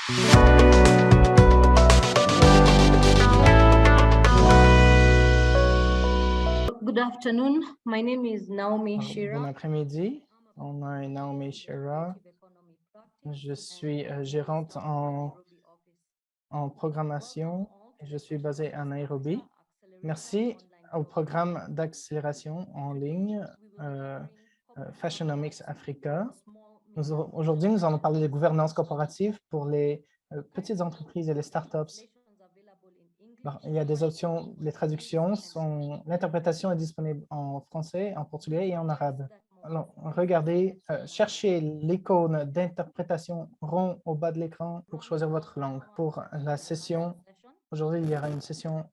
Good afternoon. My name is Naomi Bon Shira. après-midi, mon nom est Naomi Shira. Je suis gérante en programmation et je suis basée à Nairobi. Merci au programme d'accélération en ligne Fashionomics Africa. Aujourd'hui, nous allons parler de gouvernance corporative pour les petites entreprises et les startups. Il y a des options, les traductions l'interprétation est disponible en français, en portugais et en arabe. Alors, regardez, cherchez l'icône d'interprétation rond au bas de l'écran pour choisir votre langue. Pour la session, aujourd'hui, il y aura une session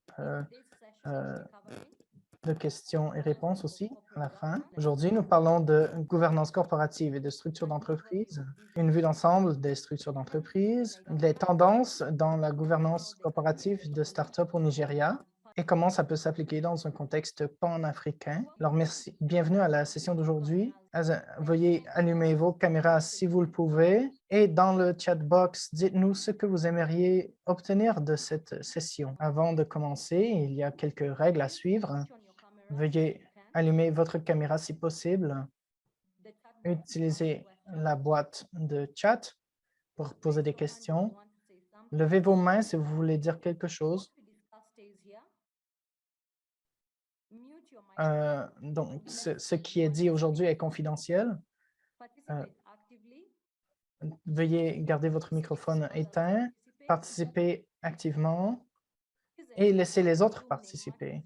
de questions et réponses aussi à la fin. Aujourd'hui, nous parlons de gouvernance corporative et de structure d'entreprise, une vue d'ensemble des structures d'entreprise, les tendances dans la gouvernance corporative de start-up au Nigeria et comment ça peut s'appliquer dans un contexte pan-africain. Alors, merci. Bienvenue à la session d'aujourd'hui. Veuillez allumer vos caméras si vous le pouvez. Et dans le chat box, dites-nous ce que vous aimeriez obtenir de cette session. Avant de commencer, il y a quelques règles à suivre. Veuillez allumer votre caméra si possible. Utilisez la boîte de chat pour poser des questions. Levez vos mains si vous voulez dire quelque chose. Donc, ce qui est dit aujourd'hui est confidentiel. Veuillez garder votre microphone éteint, participer activement et laisser les autres participer.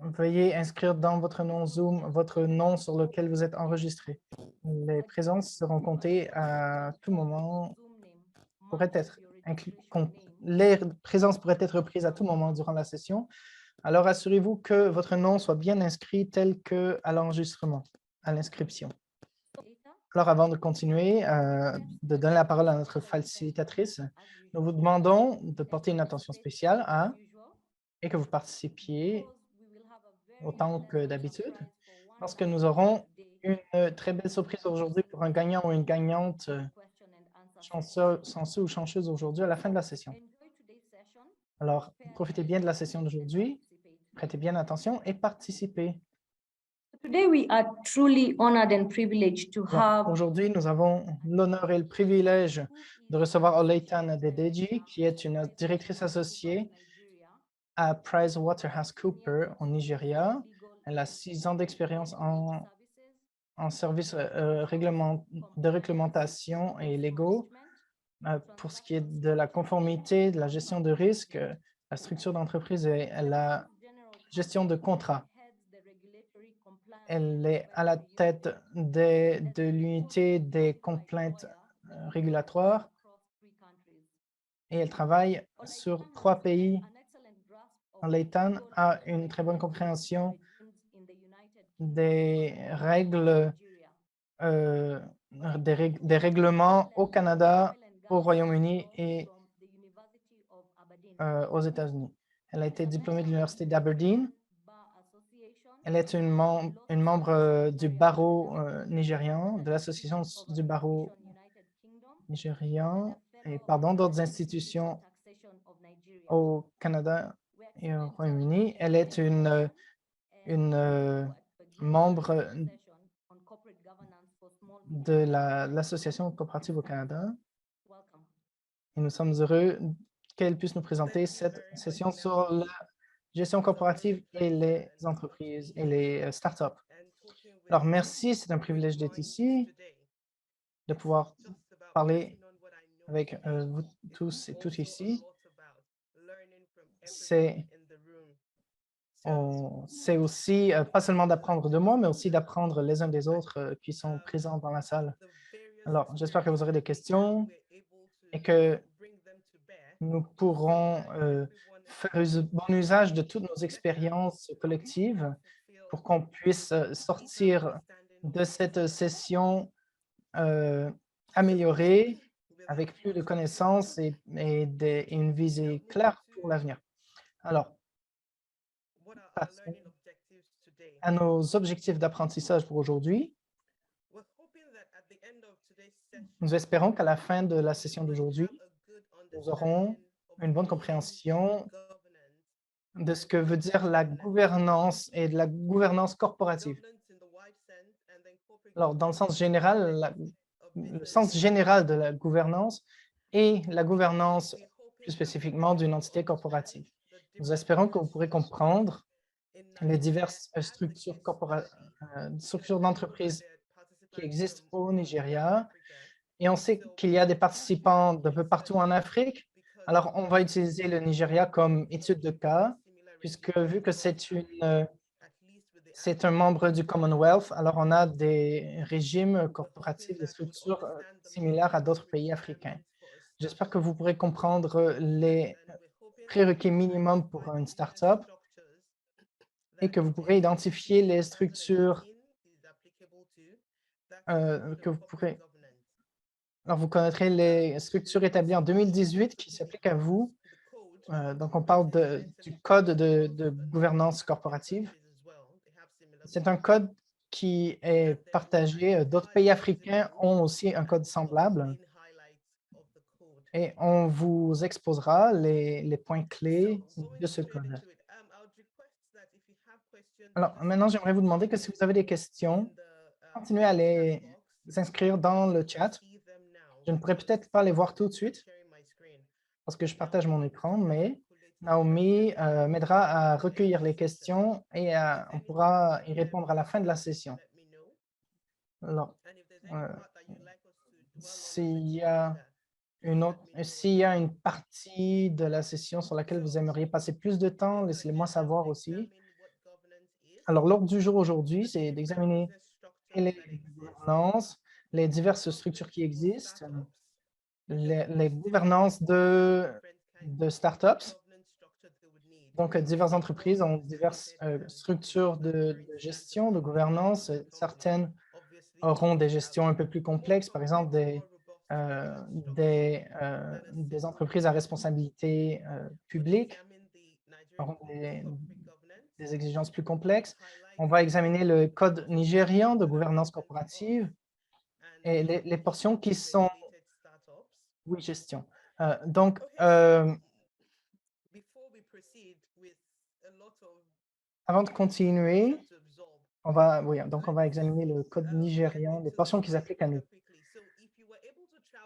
Veuillez inscrire dans votre nom Zoom votre nom sur lequel vous êtes enregistré. Les présences seront comptées à tout moment, les présences pourraient être prises à tout moment durant la session. Alors, assurez-vous que votre nom soit bien inscrit tel qu'à l'enregistrement, à l'inscription. Alors, avant de continuer, de donner la parole à notre facilitatrice, nous vous demandons de porter une attention spéciale et que vous participiez autant que d'habitude, parce que nous aurons une très belle surprise aujourd'hui pour un gagnant ou une gagnante chanceux ou chanceuse aujourd'hui à la fin de la session. Alors, profitez bien de la session d'aujourd'hui, prêtez bien attention et participez. Aujourd'hui, nous avons l'honneur et le privilège de recevoir Olaitane Dedeji, qui est une directrice associée à PricewaterhouseCoopers au Nigeria. Elle a 6 ans d'expérience en services de réglementation et légaux pour ce qui est de la conformité, de la gestion de risque, la structure d'entreprise et la gestion de contrats. Elle est à la tête de l'unité des complaintes régulatoires et elle travaille sur 3 pays. Olaitane a une très bonne compréhension des règles, des règlements au Canada, au Royaume-Uni et aux États-Unis. Elle a été diplômée de l'Université d'Aberdeen. Elle est une membre du barreau nigérian, de l'Association du barreau nigérian et d'autres institutions au Canada et au Royaume-Uni. Elle est une membre de l'Association coopérative au Canada. Et nous sommes heureux qu'elle puisse nous présenter cette session sur la gestion corporative et les entreprises et les startups. Alors, merci, c'est un privilège d'être ici, de pouvoir parler avec vous tous et toutes ici. C'est aussi pas seulement d'apprendre de moi, mais aussi d'apprendre les uns des autres qui sont présents dans la salle. Alors, j'espère que vous aurez des questions et que nous pourrons faire bon usage de toutes nos expériences collectives pour qu'on puisse sortir de cette session améliorée avec plus de connaissances et une visée claire pour l'avenir. Alors, passons à nos objectifs d'apprentissage pour aujourd'hui. Nous espérons qu'à la fin de la session d'aujourd'hui, nous aurons une bonne compréhension de ce que veut dire la gouvernance et de la gouvernance corporative. Alors, dans le sens général, le sens général de la gouvernance et la gouvernance plus spécifiquement d'une entité corporative. Nous espérons que vous pourrez comprendre les diverses structures d'entreprise qui existent au Nigeria. Et on sait qu'il y a des participants d'un peu partout en Afrique. Alors, on va utiliser le Nigeria comme étude de cas, puisque vu que c'est un membre du Commonwealth, alors on a des régimes corporatifs, des structures similaires à d'autres pays africains. J'espère que vous pourrez comprendre les prérequis minimums pour une start-up et que vous pourrez identifier les structures que vous pourrez. Alors, vous connaîtrez les structures établies en 2018 qui s'appliquent à vous. Donc, on parle du code de gouvernance corporative. C'est un code qui est partagé. D'autres pays africains ont aussi un code semblable. Et on vous exposera les points clés de ce code. Alors, maintenant, j'aimerais vous demander que si vous avez des questions, continuez à les inscrire dans le chat. Je ne pourrais peut-être pas les voir tout de suite parce que je partage mon écran, mais Naomi m'aidera à recueillir les questions et on pourra y répondre à la fin de la session. Alors, s'il y a une partie de la session sur laquelle vous aimeriez passer plus de temps, laissez-moi savoir aussi. Alors, l'ordre du jour aujourd'hui, c'est d'examiner les gouvernances, les diverses structures qui existent, les gouvernances de startups. Donc, diverses entreprises ont diverses structures de gestion, de gouvernance. Certaines auront des gestions un peu plus complexes, par exemple des entreprises à responsabilité publique auront des exigences plus complexes. On va examiner le code nigérian de gouvernance corporative et les portions qui sont, oui, gestion. Donc, avant de continuer, on va examiner le code nigérian, les portions qui s'appliquent à nous.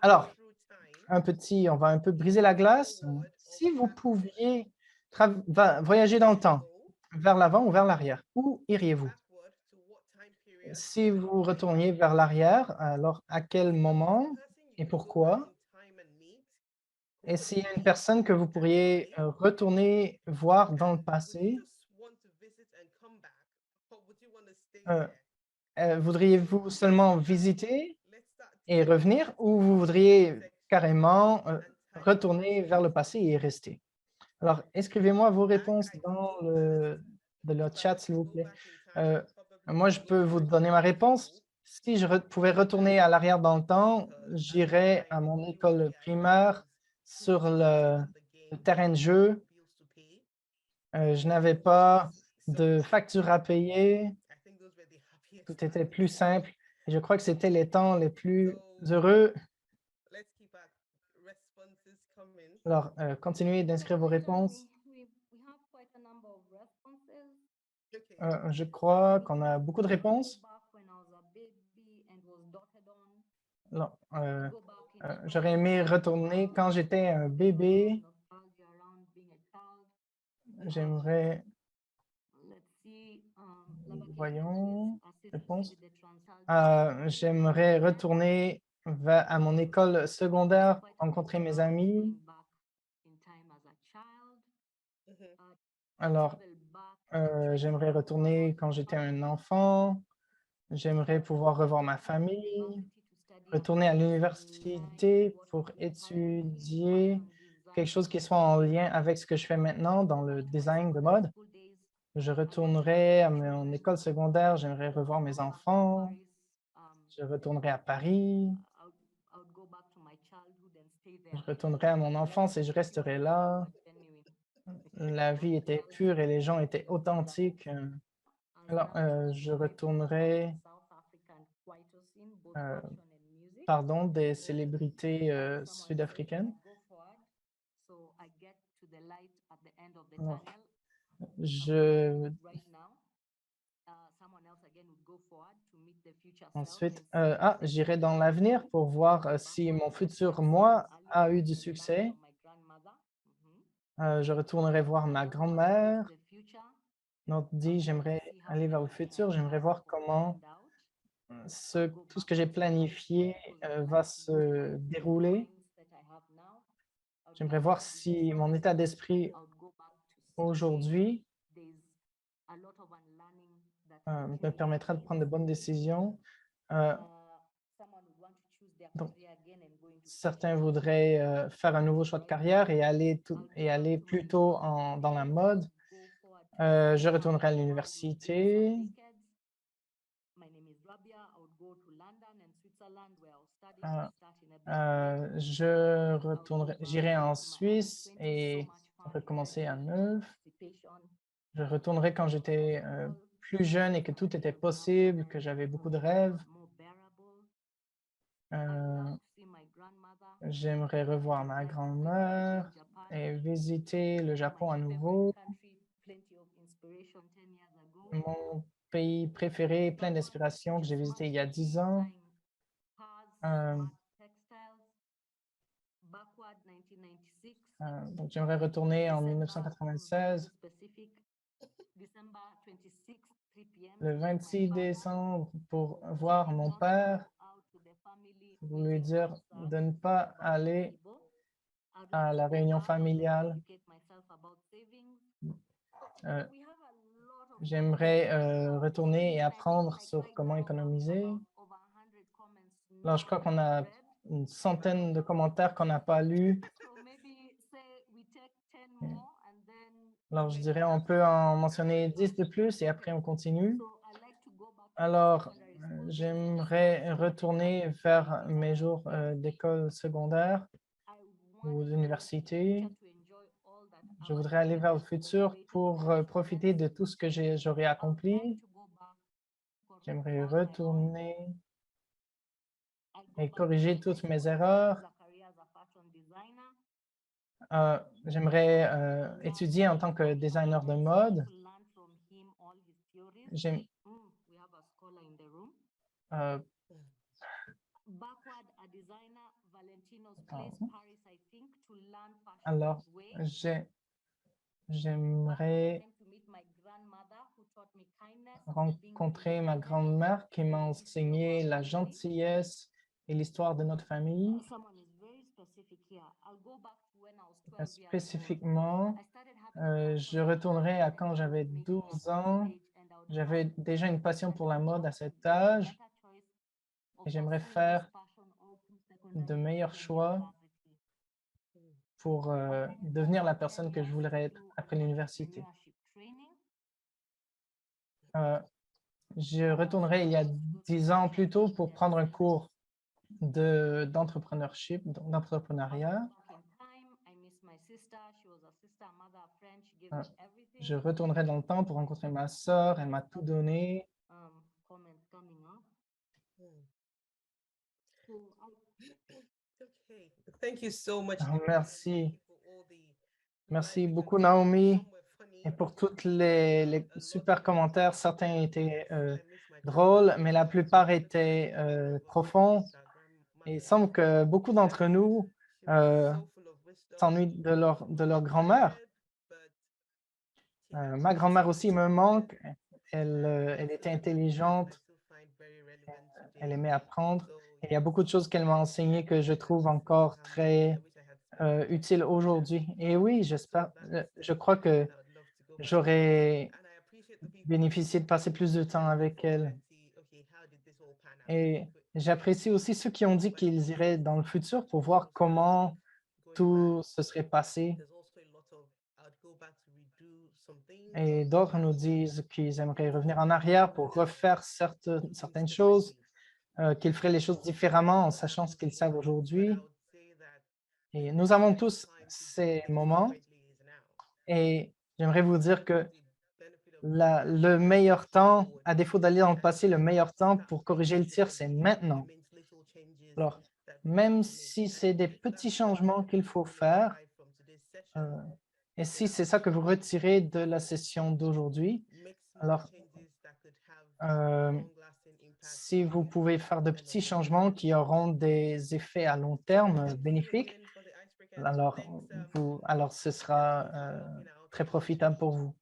Alors, on va un peu briser la glace. Si vous pouviez voyager dans le temps, vers l'avant ou vers l'arrière, où iriez-vous? Si vous retourniez vers l'arrière, alors à quel moment et pourquoi? Et s'il y a une personne que vous pourriez retourner voir dans le passé, euh, voudriez-vous seulement visiter et revenir ou vous voudriez carrément retourner vers le passé et y rester? Alors, écrivez-moi vos réponses dans le chat, s'il vous plaît. Moi, je peux vous donner ma réponse. Si je pouvais retourner à l'arrière dans le temps, j'irais à mon école primaire sur le terrain de jeu. Je n'avais pas de facture à payer. Tout était plus simple. Et je crois que c'était les temps les plus heureux. Alors, continuez d'inscrire vos réponses. Je crois qu'on a beaucoup de réponses. Non, j'aurais aimé retourner quand j'étais un bébé. J'aimerais, voyons, réponse. J'aimerais retourner à mon école secondaire, rencontrer mes amis. Alors, j'aimerais retourner quand j'étais un enfant. J'aimerais pouvoir revoir ma famille, retourner à l'université pour étudier quelque chose qui soit en lien avec ce que je fais maintenant dans le design de mode. Je retournerai à mon école secondaire, j'aimerais revoir mes enfants. Je retournerai à Paris. Je retournerai à mon enfance et je resterai là. La vie était pure et les gens étaient authentiques. Alors, je retournerai, pardon, des célébrités sud-africaines. Alors, je Ensuite, j'irai dans l'avenir pour voir si mon futur moi a eu du succès. Je retournerai voir ma grand-mère. Donc, dit, j'aimerais aller vers le futur. J'aimerais voir comment tout ce que j'ai planifié va se dérouler. J'aimerais voir si mon état d'esprit aujourd'hui me permettra de prendre de bonnes décisions. Euh, donc, certains voudraient faire un nouveau choix de carrière et aller plutôt dans la mode. Je retournerai à l'université. J'irai en Suisse et recommencer à neuf. Je retournerai quand j'étais plus jeune et que tout était possible, que j'avais beaucoup de rêves. J'aimerais revoir ma grand-mère et visiter le Japon à nouveau. Mon pays préféré, plein d'inspiration que j'ai visité il y a 10 ans. Donc, j'aimerais retourner en 1996, le 26 décembre, pour voir mon père, pour lui dire de ne pas aller à la réunion familiale. J'aimerais retourner et apprendre sur comment économiser. Alors, je crois qu'on a une centaine de commentaires qu'on n'a pas lus. Alors, je dirais on peut en mentionner 10 de plus et après on continue. Alors, j'aimerais retourner vers mes jours d'école secondaire ou d'université. Je voudrais aller vers le futur pour profiter de tout ce que j'aurais accompli. J'aimerais retourner et corriger toutes mes erreurs. J'aimerais étudier en tant que designer de mode. Alors, j'aimerais rencontrer ma grand-mère qui m'a enseigné la gentillesse et l'histoire de notre famille. Spécifiquement, je retournerai à quand j'avais 12 ans. J'avais déjà une passion pour la mode à cet âge et j'aimerais faire de meilleurs choix pour devenir la personne que je voudrais être après l'université. Je retournerai il y a 10 ans plus tôt pour prendre un cours d'entrepreneuriat. Je retournerai dans le temps pour rencontrer ma sœur. Elle m'a tout donné. Merci. Merci beaucoup, Naomi, et pour tous les super commentaires. Certains étaient drôles, mais la plupart étaient profonds. Et il semble que beaucoup d'entre nous s'ennuient de leur grand-mère. Ma grand-mère aussi me manque. Elle était intelligente. Elle aimait apprendre. Et il y a beaucoup de choses qu'elle m'a enseignées que je trouve encore très utiles aujourd'hui. Et oui, je crois que j'aurais bénéficié de passer plus de temps avec elle. Et j'apprécie aussi ceux qui ont dit qu'ils iraient dans le futur pour voir comment tout se serait passé. Et d'autres nous disent qu'ils aimeraient revenir en arrière pour refaire certaines choses, qu'ils feraient les choses différemment en sachant ce qu'ils savent aujourd'hui. Et nous avons tous ces moments. Et j'aimerais vous dire que le meilleur temps, à défaut d'aller dans le passé, le meilleur temps pour corriger le tir, c'est maintenant. Alors, même si c'est des petits changements qu'il faut faire, Et si c'est ça que vous retirez de la session d'aujourd'hui, alors si vous pouvez faire de petits changements qui auront des effets à long terme bénéfiques, alors ce sera très profitable pour vous.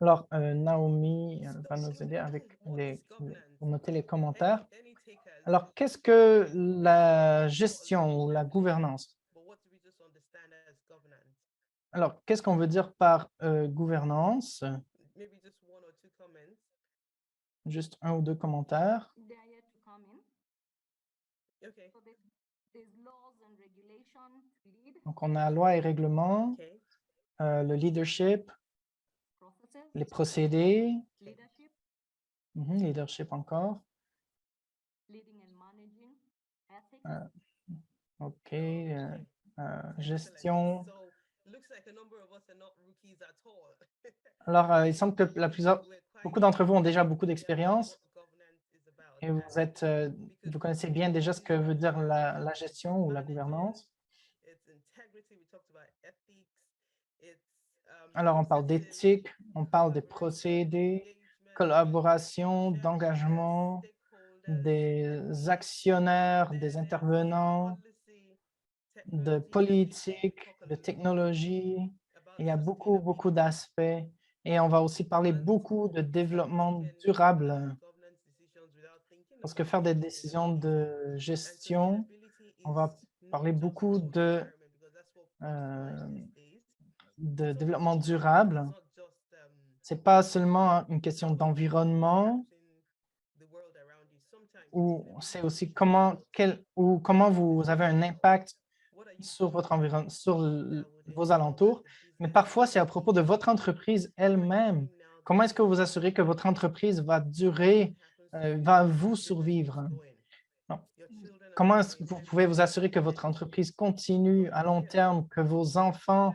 Alors, Naomi va nous aider avec pour noter les commentaires. Alors, qu'est-ce que la gestion ou la gouvernance? Alors, qu'est-ce qu'on veut dire par gouvernance? Juste un ou deux commentaires. They are yet to come in. So there's laws and regulations, lead, Donc, on a loi et règlement, le leadership, processes, les procédés, leadership, leadership encore. leading and managing, ethics. OK, gestion. Alors, il semble que beaucoup d'entre vous ont déjà beaucoup d'expérience et vous connaissez bien déjà ce que veut dire la gestion ou la gouvernance. Alors, on parle d'éthique, on parle des procédés, collaboration, d'engagement, des actionnaires, des intervenants, de politique, de technologie. Il y a beaucoup, beaucoup d'aspects. Et on va aussi parler beaucoup de développement durable, parce que faire des décisions de gestion, on va parler beaucoup de développement durable. Ce n'est pas seulement une question d'environnement, ou c'est aussi comment vous avez un impact sur votre environnement, sur vos alentours, mais parfois c'est à propos de votre entreprise elle-même. Comment est-ce que vous assurez que votre entreprise va durer, va vous survivre? Non. Comment est-ce que vous pouvez vous assurer que votre entreprise continue à long terme, que vos enfants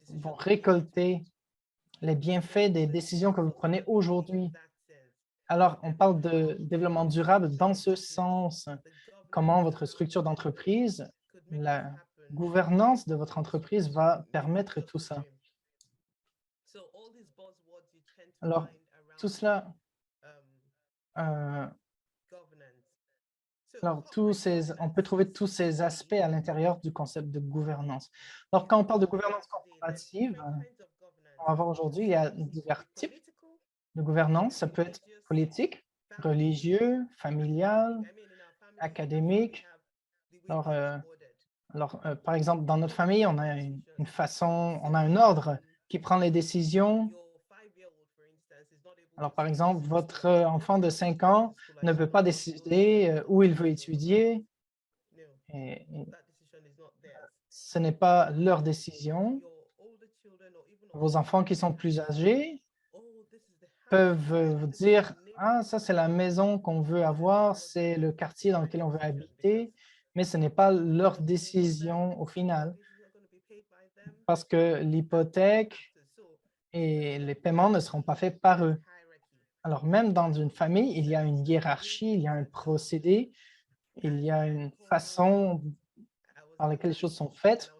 vont récolter les bienfaits des décisions que vous prenez aujourd'hui? Alors, on parle de développement durable dans ce sens. Comment votre structure d'entreprise, la gouvernance de votre entreprise va permettre tout ça. Alors, tout cela, on peut trouver tous ces aspects à l'intérieur du concept de gouvernance. Alors, quand on parle de gouvernance corporative, on va voir aujourd'hui, il y a divers types de gouvernance. Ça peut être politique, religieux, familial, académique. Par exemple, dans notre famille, on a on a un ordre qui prend les décisions. Alors, par exemple, votre enfant de 5 ans ne peut pas décider où il veut étudier. Et ce n'est pas leur décision. Vos enfants qui sont plus âgés peuvent vous dire: «Ah, ça, c'est la maison qu'on veut avoir, c'est le quartier dans lequel on veut habiter», mais ce n'est pas leur décision au final, parce que l'hypothèque et les paiements ne seront pas faits par eux. Alors, même dans une famille, il y a une hiérarchie, il y a un procédé, il y a une façon par laquelle les choses sont faites.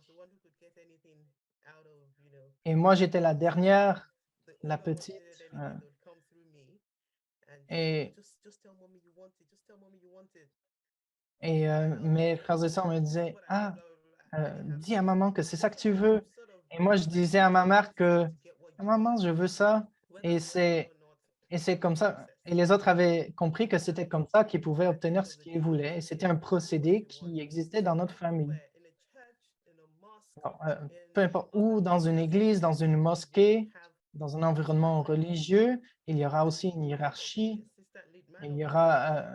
Et moi, j'étais la dernière, la petite, et mes frères et sœurs me disaient: «Ah, dis à maman que c'est ça que tu veux». Et moi, je disais à ma mère que: «Maman, je veux ça». Et c'est comme ça. Et les autres avaient compris que c'était comme ça qu'ils pouvaient obtenir ce qu'ils voulaient. Et c'était un procédé qui existait dans notre famille. Alors, peu importe où, dans une église, dans une mosquée, dans un environnement religieux, il y aura aussi une hiérarchie. Il y aura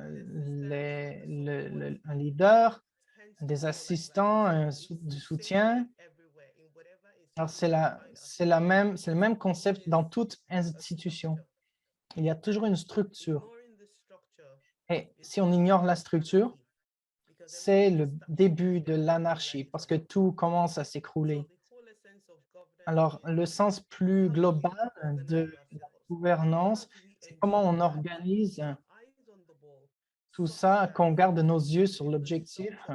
un leader, des assistants, du soutien. Alors, c'est le même concept dans toute institution. Il y a toujours une structure. Et si on ignore la structure, c'est le début de l'anarchie parce que tout commence à s'écrouler. Alors, le sens plus global de la gouvernance, c'est comment on organise tout ça, qu'on garde nos yeux sur l'objectif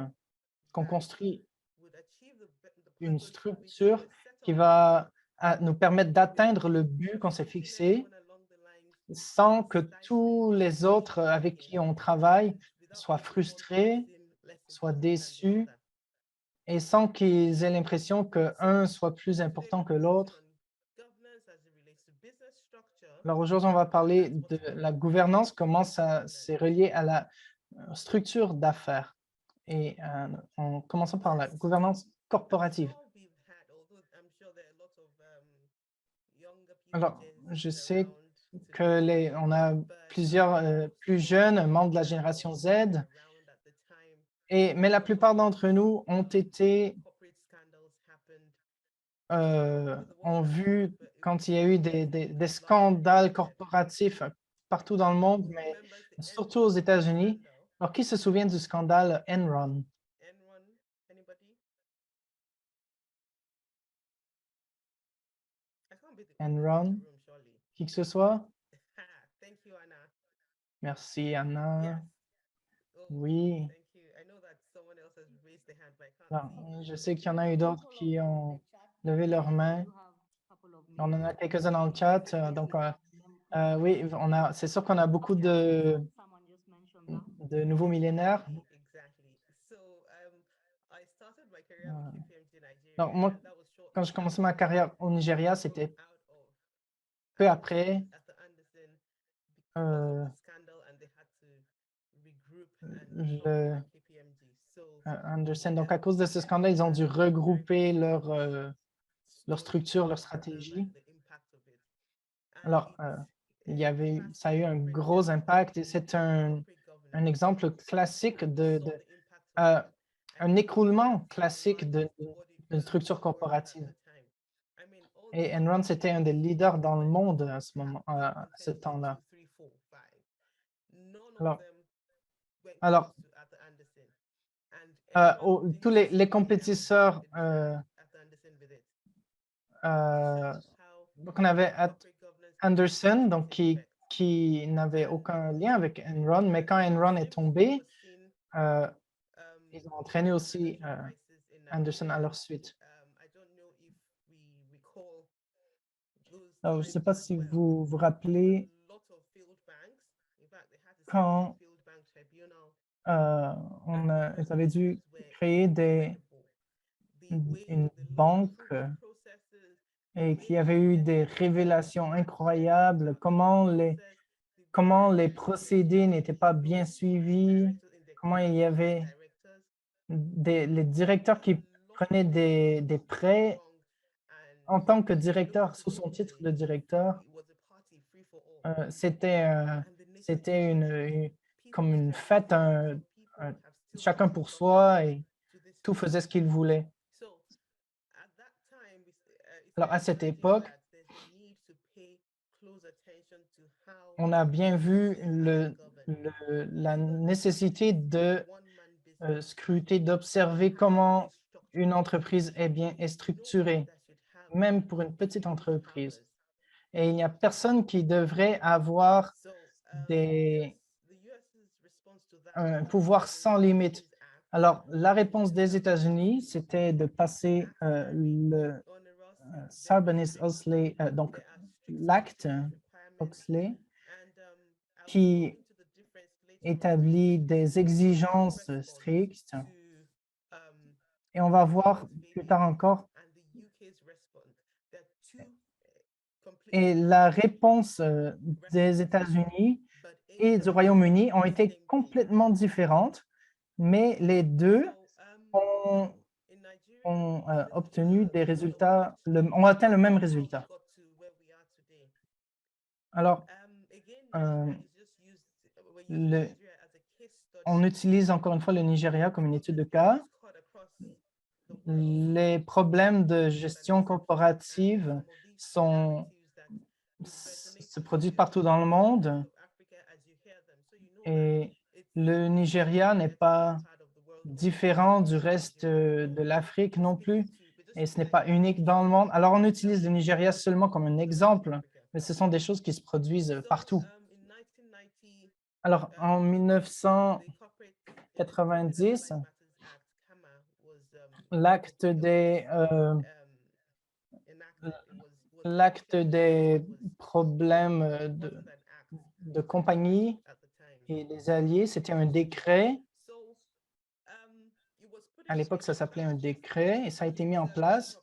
qu'on construit une structure qui va nous permettre d'atteindre le but qu'on s'est fixé sans que tous les autres avec qui on travaille soient frustrés, soient déçus et sans qu'ils aient l'impression qu'un soit plus important que l'autre. Alors aujourd'hui, on va parler de la gouvernance, comment ça s'est relié à la structure d'affaires. Et en commençant par la gouvernance corporative. Alors, je sais on a plusieurs plus jeunes membres de la génération Z, mais la plupart d'entre nous ont vu quand il y a eu des scandales corporatifs partout dans le monde, mais surtout aux États-Unis. Alors, qui se souvient du scandale Enron? Enron? Qui que ce soit? Merci, Anna. Oui. Non, je sais qu'il y en a eu d'autres qui ont levé leurs mains. On en a quelques-uns dans le chat. Donc, oui, c'est sûr qu'on a beaucoup de nouveaux millénaires. Donc, moi, quand j'ai commencé ma carrière au Nigeria, c'était peu après Anderson. Donc, à cause de ce scandale, ils ont dû regrouper leur structure, leur stratégie. Alors, ça a eu un gros impact et c'est un exemple classique un écroulement classique d'une structure corporative. Et Enron, c'était un des leaders dans le monde à ce temps-là. Alors, tous les compétiteurs, donc on avait Anderson, donc qui n'avait aucun lien avec Enron, mais quand Enron est tombé, ils ont entraîné aussi Anderson à leur suite. Alors, je ne sais pas si vous vous rappelez quand ils avaient dû créer une banque et qu'il y avait eu des révélations incroyables, comment les procédés n'étaient pas bien suivis, comment il y avait les directeurs qui prenaient des prêts en tant que directeur, sous son titre de directeur. C'était comme une fête, chacun pour soi et tout faisait ce qu'il voulait. Alors, à cette époque, on a bien vu la nécessité de scruter, d'observer comment une entreprise est structurée, même pour une petite entreprise. Et il n'y a personne qui devrait avoir un pouvoir sans limite. Alors, la réponse des États-Unis, c'était de passer le Sarbanes-Oxley, donc l'acte Oxley, qui établit des exigences strictes. Et on va voir plus tard encore. Et la réponse des États-Unis et du Royaume-Uni ont été complètement différentes, mais les deux ont obtenu des résultats, ont atteint le même résultat. Alors, on utilise encore une fois le Nigeria comme une étude de cas. Les problèmes de gestion corporative se produisent partout dans le monde et le Nigeria n'est pas différent du reste de l'Afrique non plus et ce n'est pas unique dans le monde. Alors, on utilise le Nigeria seulement comme un exemple, mais ce sont des choses qui se produisent partout. Alors, en 1990, l'acte des problèmes de compagnie et des alliés, c'était un décret. À l'époque, ça s'appelait un décret et ça a été mis en place,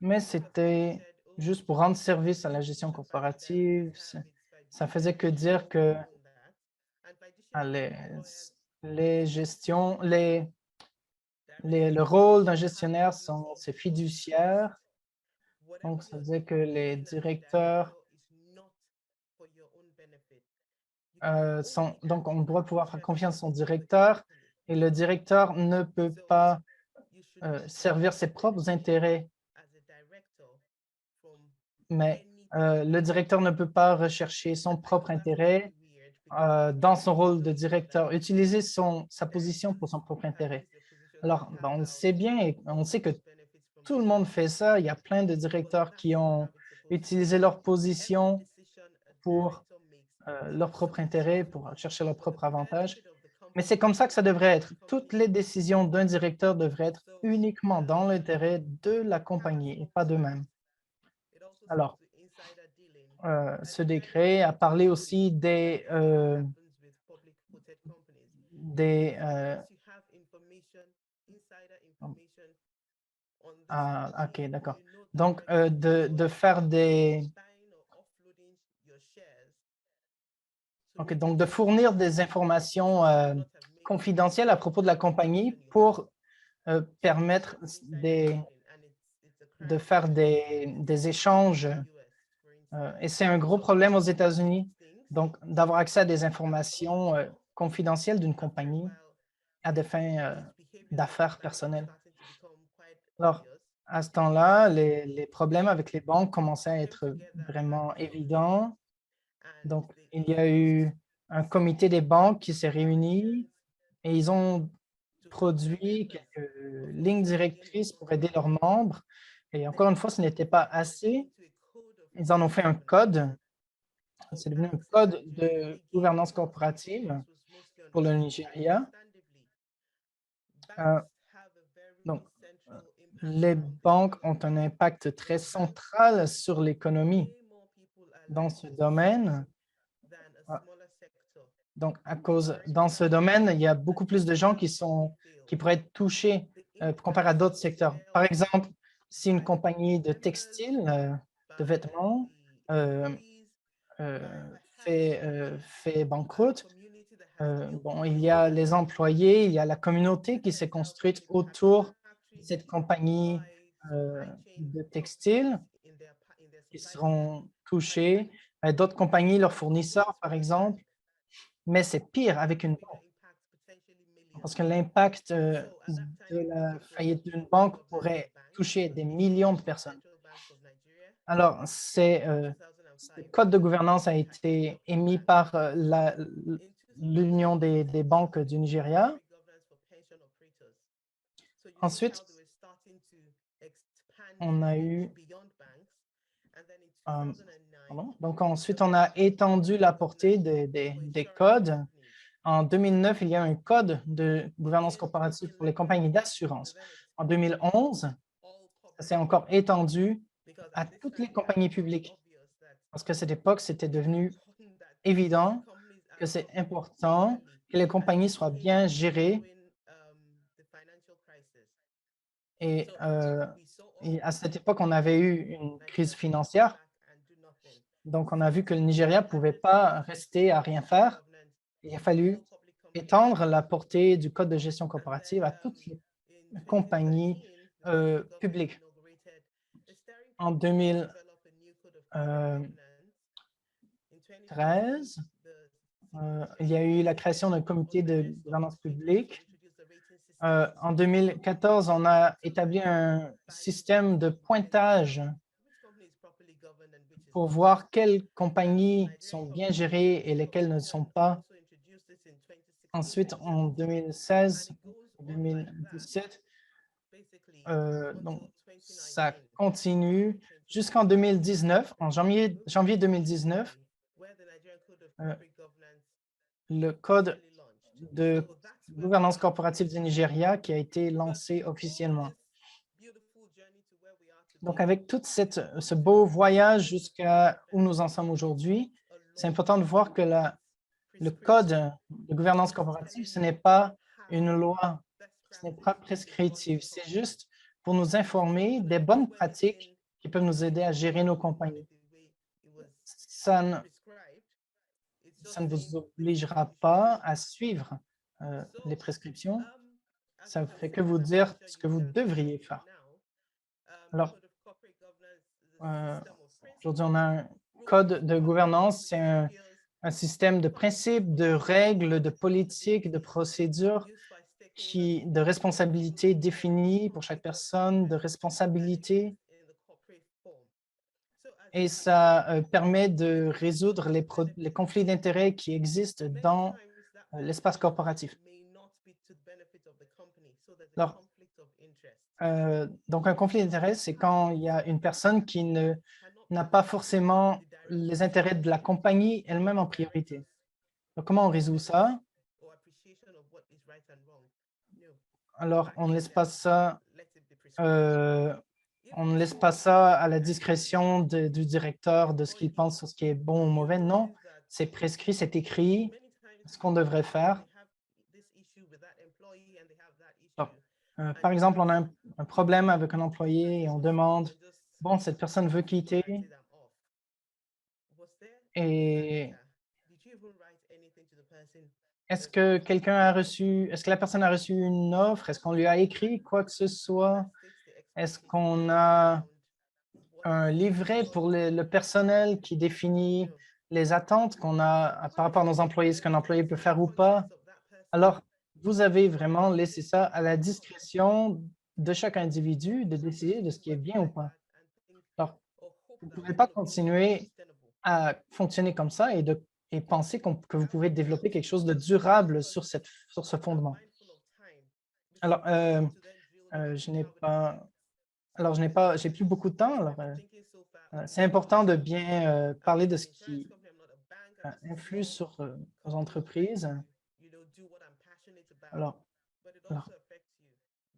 mais c'était juste pour rendre service à la gestion corporative. Ça faisait que dire que les gestions, le rôle d'un gestionnaire, c'est fiduciaire. Donc, ça veut dire que les directeurs donc, on doit pouvoir faire confiance à son directeur et le directeur ne peut pas servir ses propres intérêts, mais le directeur ne peut pas rechercher son propre intérêt dans son rôle de directeur, utiliser sa position pour son propre intérêt. Alors, ben, on le sait bien et on sait que tout le monde fait ça. Il y a plein de directeurs qui ont utilisé leur position pour leur propre intérêt, pour chercher leur propre avantage. Mais c'est comme ça que ça devrait être. Toutes les décisions d'un directeur devraient être uniquement dans l'intérêt de la compagnie et pas d'eux-mêmes. Alors, ce décret a parlé aussi OK, d'accord. Donc, de faire OK, donc de fournir des informations confidentielles à propos de la compagnie pour permettre de faire des échanges. Et c'est un gros problème aux États-Unis, donc d'avoir accès à des informations confidentielles d'une compagnie à des fins d'affaires personnelles. Alors, à ce temps-là, les problèmes avec les banques commençaient à être vraiment évidents. Donc, il y a eu un comité des banques qui s'est réuni et ils ont produit quelques lignes directrices pour aider leurs membres. Et encore une fois, ce n'était pas assez. Ils en ont fait un code. C'est devenu un code de gouvernance corporative pour le Nigeria. Euh, donc, les banques ont un impact très central sur l'économie dans ce domaine. Donc, dans ce domaine, il y a beaucoup plus de gens qui pourraient être touchés comparé à d'autres secteurs. Par exemple, si une compagnie de textile, de vêtements, euh, fait banqueroute, bon, il y a les employés, il y a la communauté qui s'est construite autour de cette compagnie de textile qui seront touchés. D'autres compagnies, leurs fournisseurs, par exemple. Mais c'est pire avec une banque, parce que l'impact de la faillite d'une banque pourrait toucher des millions de personnes. Alors, ce code de gouvernance a été émis par l'Union des banques du Nigeria. Ensuite, on a eu donc ensuite, on a étendu la portée des codes. En 2009, il y a un code de gouvernance corporative pour les compagnies d'assurance. En 2011, ça s'est encore étendu à toutes les compagnies publiques, parce qu'à cette époque, c'était devenu évident que c'est important que les compagnies soient bien gérées. Et à cette époque, on avait eu une crise financière. Donc, on a vu que le Nigeria ne pouvait pas rester à rien faire. Il a fallu étendre la portée du code de gestion corporative à toutes les compagnies publiques. En 2013, il y a eu la création d'un comité de gouvernance publique. En 2014, on a établi un système de pointage pour voir quelles compagnies sont bien gérées et lesquelles ne le sont pas. Ensuite, en 2016, 2017, donc ça continue jusqu'en 2019. En janvier 2019, le code de gouvernance corporative du Nigeria qui a été lancée officiellement. Donc, avec tout ce beau voyage jusqu'à où nous en sommes aujourd'hui, c'est important de voir que le code de gouvernance corporative, ce n'est pas une loi, ce n'est pas prescriptif, c'est juste pour nous informer des bonnes pratiques qui peuvent nous aider à gérer nos compagnies. Ça ne vous obligera pas à suivre les prescriptions, ça ne fait que vous dire ce que vous devriez faire. Alors, aujourd'hui, on a un code de gouvernance, c'est un système de principes, de règles, de politiques, de procédures, de responsabilités définies pour chaque personne, de responsabilités. Et ça permet de résoudre les conflits d'intérêts qui existent dans l'espace corporatif. Alors, donc, un conflit d'intérêts, c'est quand il y a une personne qui n'a pas forcément les intérêts de la compagnie elle-même en priorité. Donc, comment on résout ça? Alors, on ne laisse pas ça, à la discrétion du directeur de ce qu'il pense sur ce qui est bon ou mauvais. Non, c'est prescrit, c'est écrit, ce qu'on devrait faire. Alors, par exemple, on a un problème avec un employé et on demande, bon, cette personne veut quitter et est-ce que la personne a reçu une offre? Est-ce qu'on lui a écrit quoi que ce soit? Est-ce qu'on a un livret pour le personnel qui définit les attentes qu'on a par rapport à nos employés, ce qu'un employé peut faire ou pas? Alors, vous avez vraiment laissé ça à la discrétion de chaque individu de décider de ce qui est bien ou pas. Alors, vous ne pouvez pas continuer à fonctionner comme ça et penser que vous pouvez développer quelque chose de durable sur ce fondement. Alors, j'ai plus beaucoup de temps. Alors, c'est important de bien parler de ce qui influe sur nos entreprises. Alors, alors,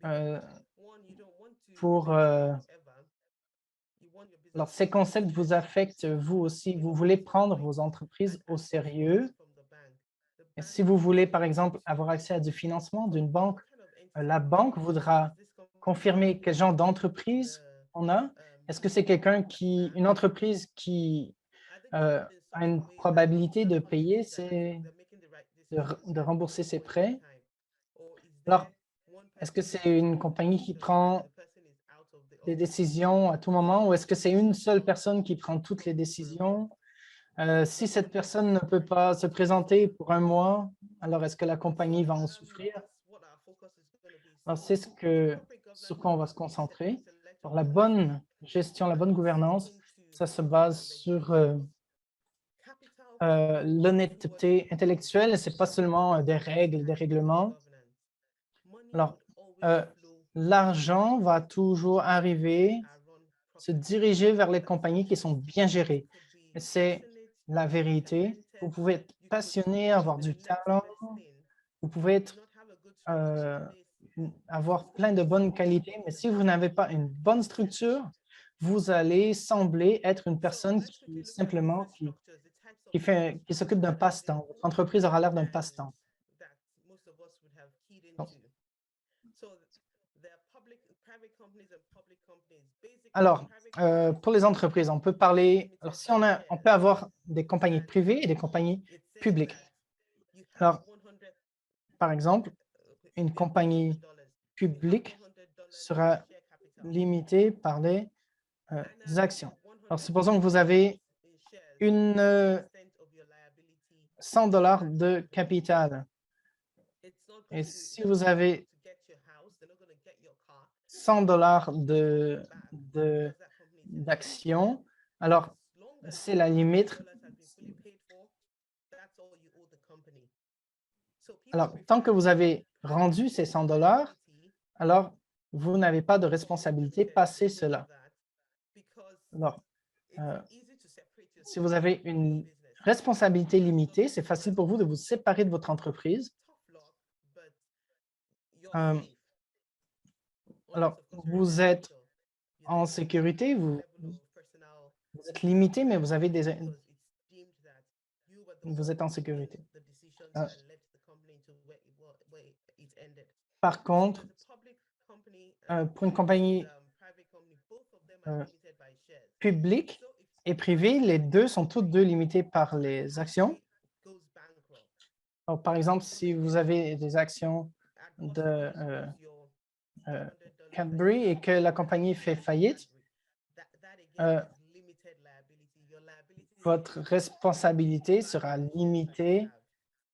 euh, alors, ces concepts vous affectent vous aussi. Vous voulez prendre vos entreprises au sérieux. Et si vous voulez, par exemple, avoir accès à du financement d'une banque, la banque voudra confirmer quel genre d'entreprise on a. Est-ce que c'est une entreprise qui a une probabilité de payer, de rembourser ses prêts? Alors, est-ce que c'est une compagnie qui prend des décisions à tout moment ou est-ce que c'est une seule personne qui prend toutes les décisions? Si cette personne ne peut pas se présenter pour un mois, alors est-ce que la compagnie va en souffrir? Alors, c'est sur quoi on va se concentrer. Alors, la bonne gestion, la bonne gouvernance, ça se base sur l'honnêteté intellectuelle. Ce n'est pas seulement des règles, des règlements. Alors, l'argent va toujours arriver, se diriger vers les compagnies qui sont bien gérées. C'est la vérité. Vous pouvez être passionné, avoir du talent, vous pouvez avoir plein de bonnes qualités, mais si vous n'avez pas une bonne structure, vous allez sembler être une personne qui simplement qui s'occupe d'un passe-temps. Votre entreprise aura l'air d'un passe-temps. Alors, pour les entreprises, on peut parler, alors si on peut avoir des compagnies privées et des compagnies publiques. Alors, par exemple, une compagnie publique sera limitée par les actions. Alors, supposons que vous avez 100 $ de capital. Et si vous avez 100 $ d'actions, alors c'est la limite. Alors, tant que vous avez rendu ces 100 $, alors vous n'avez pas de responsabilité passer cela. Alors, si vous avez une responsabilité limitée, c'est facile pour vous de vous séparer de votre entreprise. Alors, vous êtes en sécurité, vous êtes limité, mais vous êtes en sécurité. Par contre, pour une compagnie publique et privée, les deux sont toutes deux limités par les actions. Alors, par exemple, si vous avez des actions de Cadbury et que la compagnie fait faillite, votre responsabilité sera limitée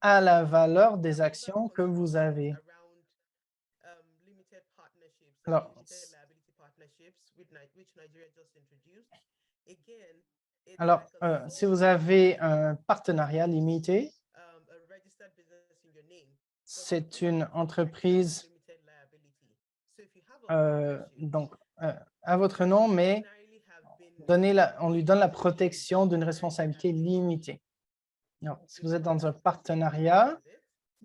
à la valeur des actions que vous avez. Alors, si vous avez un partenariat limité, c'est une entreprise donc, à votre nom, mais on lui donne la protection d'une responsabilité limitée. Alors, si vous êtes dans un partenariat,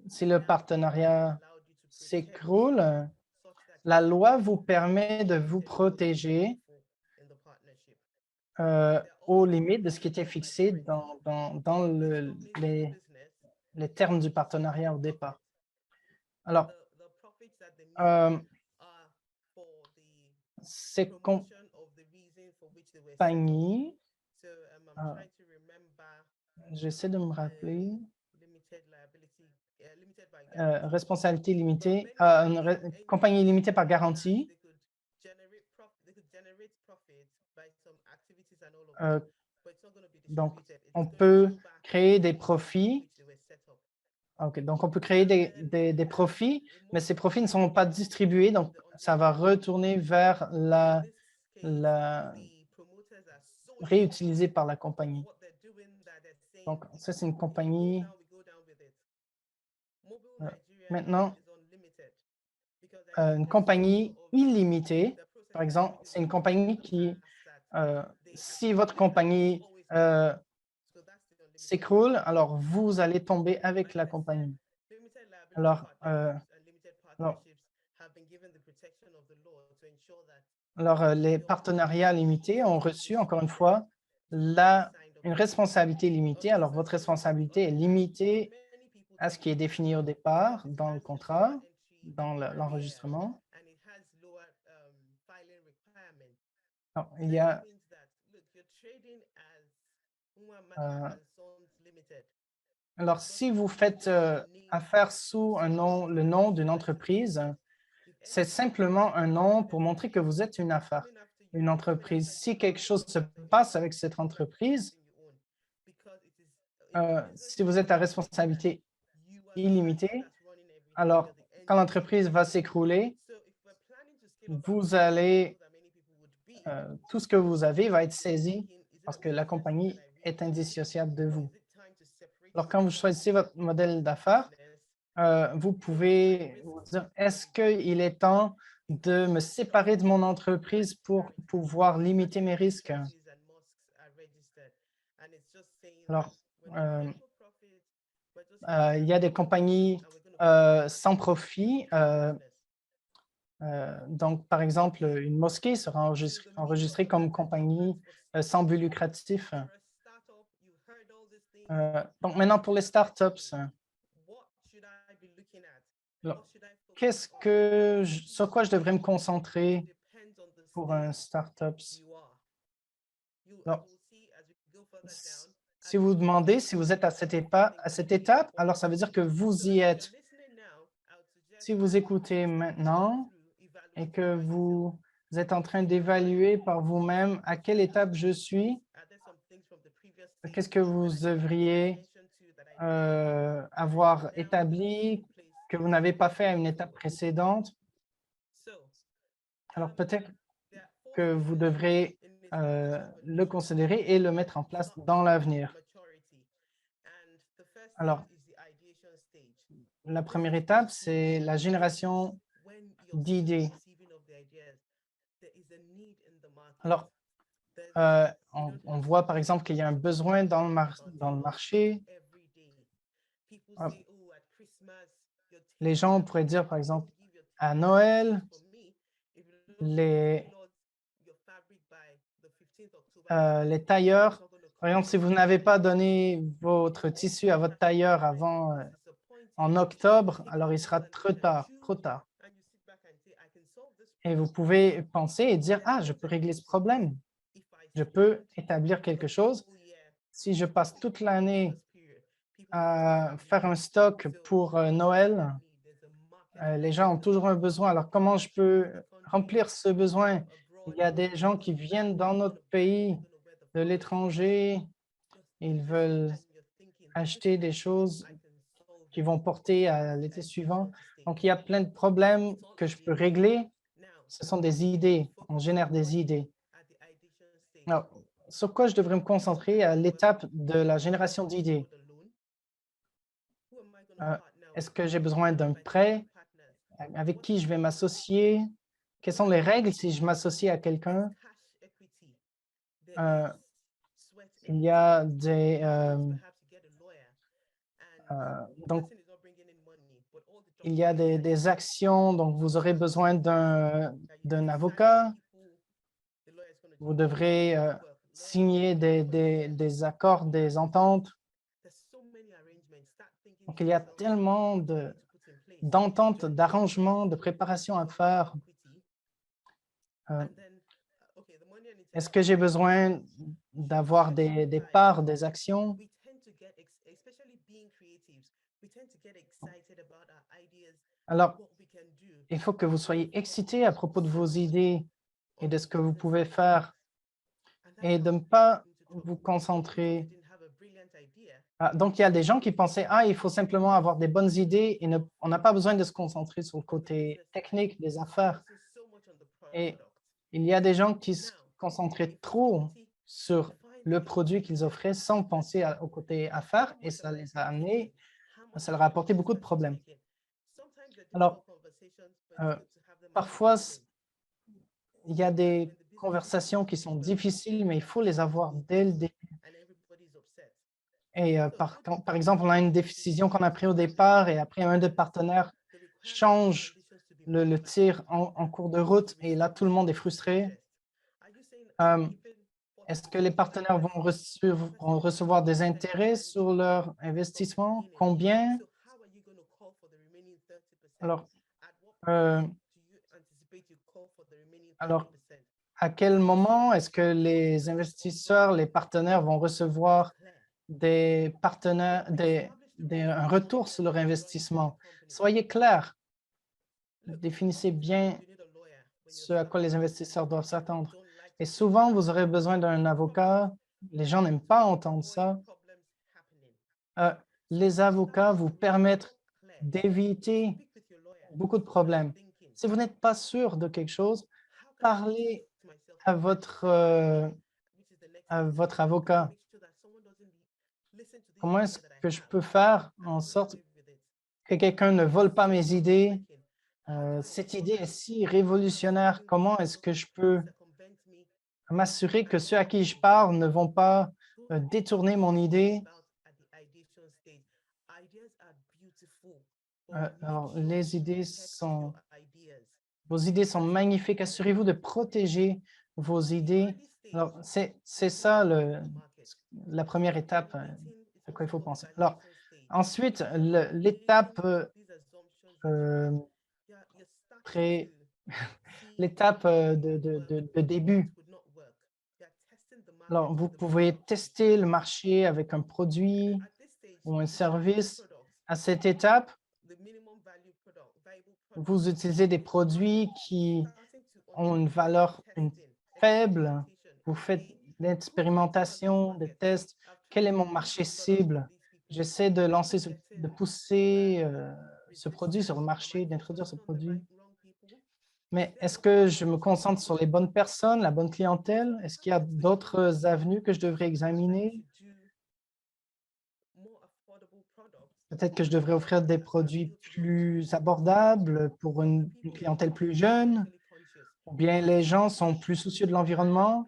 si le partenariat s'écroule, la loi vous permet de vous protéger aux limites de ce qui était fixé dans les termes du partenariat au départ. Alors, ces compagnies, j'essaie de me rappeler, responsabilité limitée, compagnie limitée par garantie. Donc, on peut créer des profits. OK, donc on peut créer des profits, mais ces profits ne sont pas distribués, donc ça va retourner vers la réutilisé par la compagnie. Donc, ça, c'est une compagnie. Maintenant, une compagnie illimitée, par exemple, c'est une compagnie qui, si votre compagnie s'écroule, alors vous allez tomber avec la compagnie. Alors, les partenariats limités ont reçu, encore une fois, une responsabilité limitée. Alors, votre responsabilité est limitée à ce qui est défini au départ dans le contrat, dans l'enregistrement. Il y a alors, si vous faites affaire sous le nom d'une entreprise, c'est simplement un nom pour montrer que vous êtes une affaire, une entreprise. Si quelque chose se passe avec cette entreprise, si vous êtes à responsabilité illimitée, alors quand l'entreprise va s'écrouler, vous allez, tout ce que vous avez va être saisi parce que la compagnie est indissociable de vous. Alors, quand vous choisissez votre modèle d'affaires, vous pouvez vous dire, est-ce qu'il est temps de me séparer de mon entreprise pour pouvoir limiter mes risques? Alors, il y a des compagnies sans profit. Donc, par exemple, une mosquée sera enregistrée comme compagnie sans but lucratif. Donc, maintenant, pour les startups, sur quoi je devrais me concentrer pour un startup? Alors, si vous demandez si vous êtes à cette étape, alors ça veut dire que vous y êtes. Si vous écoutez maintenant et que vous êtes en train d'évaluer par vous-même à quelle étape je suis, qu'est-ce que vous devriez avoir établi que vous n'avez pas fait à une étape précédente. Alors peut-être que vous devrez le considérer et le mettre en place dans l'avenir. Alors, la première étape, c'est la génération d'idées. Alors, on voit par exemple qu'il y a un besoin dans le marché. Les gens pourraient dire, par exemple, À Noël, les tailleurs, par exemple, si vous n'avez pas donné votre tissu à votre tailleur avant en octobre, alors il sera trop tard, trop tard. Et vous pouvez penser et dire, ah, je peux régler ce problème. Je peux établir quelque chose. Si je passe toute l'année à faire un stock pour Noël, les gens ont toujours un besoin. Alors, comment je peux remplir ce besoin? Il y a des gens qui viennent dans notre pays de l'étranger. Ils veulent acheter des choses qui vont porter à l'été suivant. Donc, il y a plein de problèmes que je peux régler. Ce sont des idées. On génère des idées. Alors, sur quoi je devrais me concentrer à l'étape de la génération d'idées? Est-ce que j'ai besoin d'un prêt? Avec qui je vais m'associer? Quelles sont les règles si je m'associe à quelqu'un? Il y a donc, il y a des actions, donc vous aurez besoin d'un avocat. Vous devrez signer des accords, des ententes. Donc, il y a tellement d'ententes, d'arrangements, de préparations à faire. Est-ce que j'ai besoin d'avoir des parts, des actions? Alors, il faut que vous soyez excités à propos de vos idées et de ce que vous pouvez faire et de ne pas vous concentrer. Donc, il y a des gens qui pensaient, ah, il faut simplement avoir des bonnes idées et on n'a pas besoin de se concentrer sur le côté technique des affaires. Et il y a des gens qui se concentraient trop sur le produit qu'ils offraient sans penser au côté affaires et ça les a amenés, ça leur a apporté beaucoup de problèmes. Alors, parfois, il y a des conversations qui sont difficiles, mais il faut les avoir dès le début. Et par exemple, on a une décision qu'on a prise au départ et après, un des partenaires change le tir en cours de route et là, tout le monde est frustré. Est-ce que les partenaires vont recevoir des intérêts sur leur investissement? Combien? Alors, à quel moment est-ce que les investisseurs, les partenaires vont recevoir un retour sur leur investissement? Soyez clair. Définissez bien ce à quoi les investisseurs doivent s'attendre. Et souvent, vous aurez besoin d'un avocat. Les gens n'aiment pas entendre ça. Les avocats vous permettent d'éviter beaucoup de problèmes. Si vous n'êtes pas sûr de quelque chose, parlez à votre avocat. Comment est-ce que je peux faire en sorte que quelqu'un ne vole pas mes idées? Cette idée est si révolutionnaire. Comment est-ce que je peux m'assurer que ceux à qui je parle ne vont pas détourner mon idée? Alors, vos idées sont magnifiques. Assurez-vous de protéger vos idées. Alors, c'est ça la première étape à quoi il faut penser. Alors, ensuite, l'étape l'étape de début. Alors, vous pouvez tester le marché avec un produit ou un service. À cette étape, vous utilisez des produits qui ont une valeur faible. Vous faites l'expérimentation, des tests. Quel est mon marché cible? J'essaie de pousser ce produit sur le marché, d'introduire ce produit. Mais est-ce que je me concentre sur les bonnes personnes, la bonne clientèle? Est-ce qu'il y a d'autres avenues que je devrais examiner? Peut-être que je devrais offrir des produits plus abordables pour une clientèle plus jeune? Ou bien les gens sont plus soucieux de l'environnement?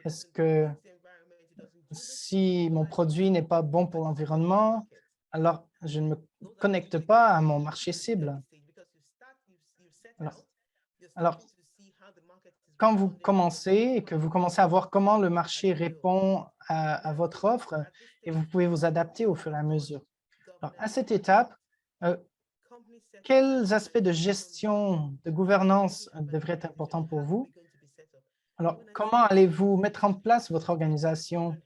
Est-ce que si mon produit n'est pas bon pour l'environnement, alors je ne me connecte pas à mon marché cible? Alors, quand vous commencez et que vous commencez à voir comment le marché répond à votre offre, et vous pouvez vous adapter au fur et à mesure. Alors, à cette étape, quels aspects de gestion, de gouvernance devraient être importants pour vous? Alors, comment allez-vous mettre en place votre organisation?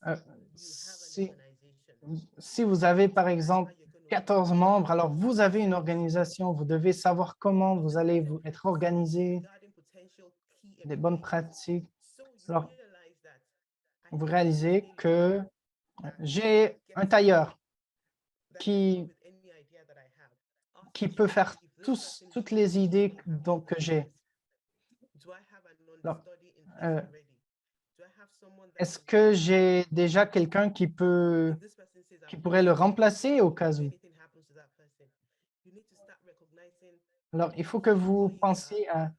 Euh, si, si vous avez, par exemple, 14 membres, alors vous avez une organisation, vous devez savoir comment vous allez être organisé, des bonnes pratiques. Alors, vous réalisez que j'ai un tailleur qui peut faire toutes les idées que j'ai. Alors, euh, est-ce que j'ai déjà quelqu'un qui pourrait le remplacer au cas où? Alors, il faut que vous pensiez à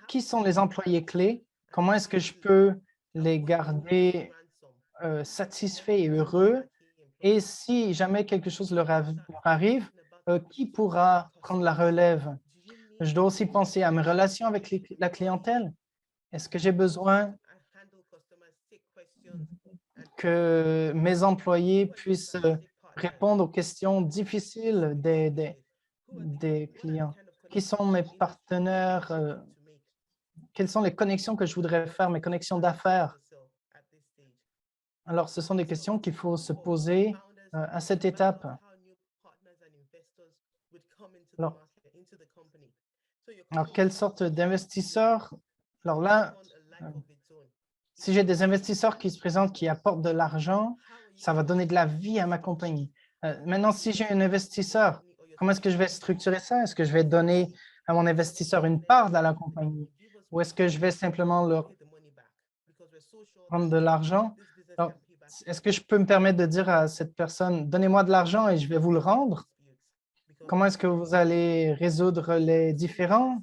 qui sont les employés clés, comment est-ce que je peux les garder satisfaits et heureux, et si jamais quelque chose leur arrive, qui pourra prendre la relève? Je dois aussi penser à mes relations avec la clientèle. Est-ce que j'ai besoin que mes employés puissent répondre aux questions difficiles des clients? Qui sont mes partenaires? Quelles sont les connexions que je voudrais faire, mes connexions d'affaires? Alors, ce sont des questions qu'il faut se poser à cette étape. Alors, quelle sorte d'investisseurs? Alors là, euh, si j'ai des investisseurs qui se présentent, qui apportent de l'argent, ça va donner de la vie à ma compagnie. Maintenant, si j'ai un investisseur, comment est-ce que je vais structurer ça? Est-ce que je vais donner à mon investisseur une part de la compagnie? Ou est-ce que je vais simplement leur prendre de l'argent? Alors, est-ce que je peux me permettre de dire à cette personne, donnez-moi de l'argent et je vais vous le rendre? Comment est-ce que vous allez résoudre les différends?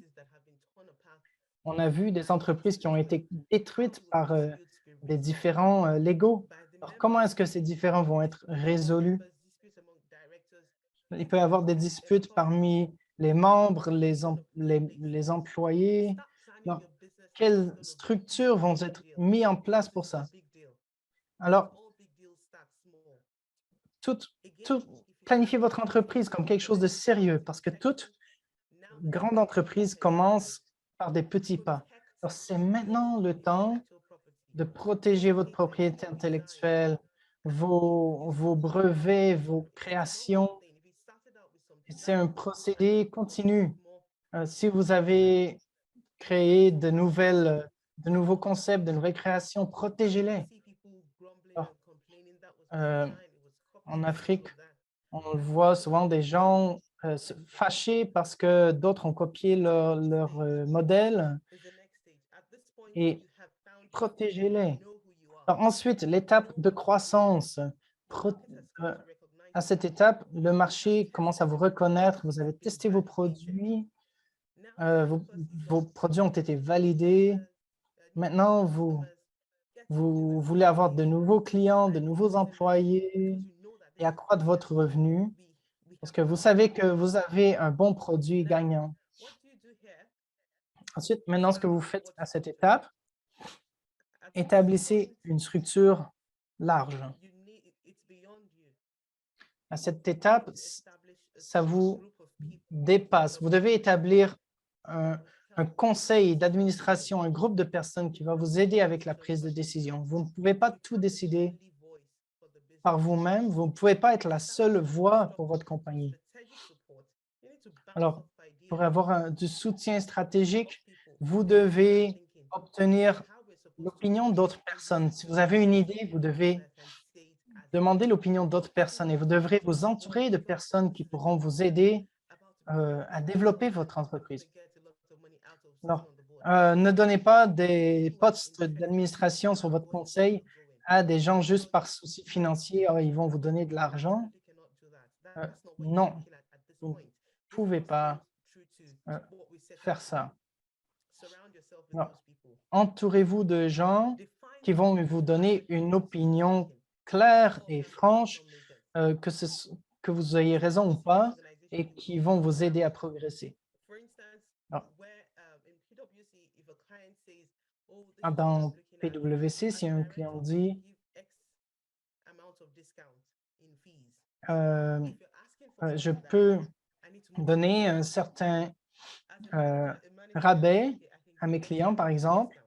On a vu des entreprises qui ont été détruites par des différends légaux. Alors, comment est-ce que ces différends vont être résolus? Il peut y avoir des disputes parmi les membres, les employés. Alors, quelles structures vont être mises en place pour ça? Alors, tout, planifiez votre entreprise comme quelque chose de sérieux parce que toute grande entreprise commence par des petits pas. Alors, c'est maintenant le temps de protéger votre propriété intellectuelle, vos brevets, vos créations. C'est un procédé continu. Si vous avez créé de nouveaux concepts, de nouvelles créations, protégez-les. Alors, euh, en Afrique, on voit souvent des gens se fâcher parce que d'autres ont copié leur modèle et protégez-les. Alors ensuite, l'étape de croissance. Pro- euh, À cette étape, le marché commence à vous reconnaître, vous avez testé vos produits, vos produits ont été validés. Maintenant, vous voulez avoir de nouveaux clients, de nouveaux employés et accroître votre revenu parce que vous savez que vous avez un bon produit gagnant. Ensuite, maintenant, ce que vous faites à cette étape, établissez une structure large. À cette étape, ça vous dépasse. Vous devez établir un conseil d'administration, un groupe de personnes qui va vous aider avec la prise de décision. Vous ne pouvez pas tout décider par vous-même. Vous ne pouvez pas être la seule voix pour votre compagnie. Alors, pour avoir du soutien stratégique, vous devez obtenir l'opinion d'autres personnes. Si vous avez une idée, vous devez demander l'opinion d'autres personnes et vous devrez vous entourer de personnes qui pourront vous aider à développer votre entreprise. Alors, ne donnez pas des postes d'administration sur votre conseil à des gens juste par souci financier. Ils vont vous donner de l'argent. Non, vous ne pouvez pas faire ça. Entourez-vous de gens qui vont vous donner une opinion claire et franche, que vous ayez raison ou pas, et qui vont vous aider à progresser. Dans PwC, si un client dit je peux donner un certain rabais à mes clients, par exemple.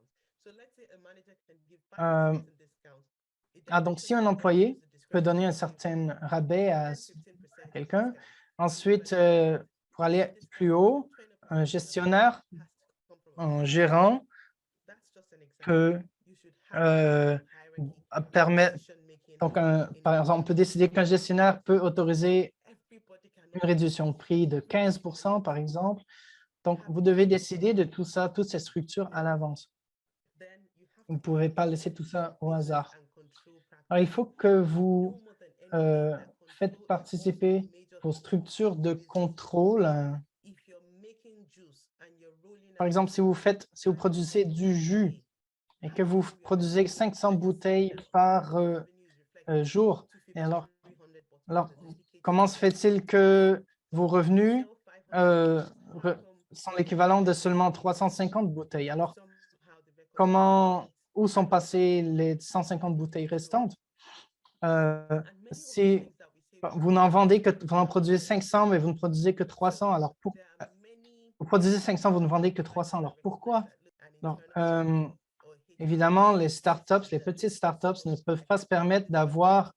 Donc, si un employé peut donner un certain rabais à quelqu'un, ensuite, pour aller plus haut, un gestionnaire, un gérant peut permettre, donc, par exemple, on peut décider qu'un gestionnaire peut autoriser une réduction de prix de 15%, par exemple. Donc, vous devez décider de tout ça, toutes ces structures à l'avance. Vous ne pouvez pas laisser tout ça au hasard. Alors, il faut que vous faites participer vos structures de contrôle. Par exemple, si vous produisez du jus et que vous produisez 500 bouteilles par jour, et alors, comment se fait-il que vos revenus sont l'équivalent de seulement 350 bouteilles? Alors, où sont passées les 150 bouteilles restantes? Si vous n'en vendez que, vous en produisez 500, mais vous ne produisez que 300, alors vous produisez 500, vous ne vendez que 300, alors pourquoi? Donc, évidemment, les startups, les petites startups ne peuvent pas se permettre d'avoir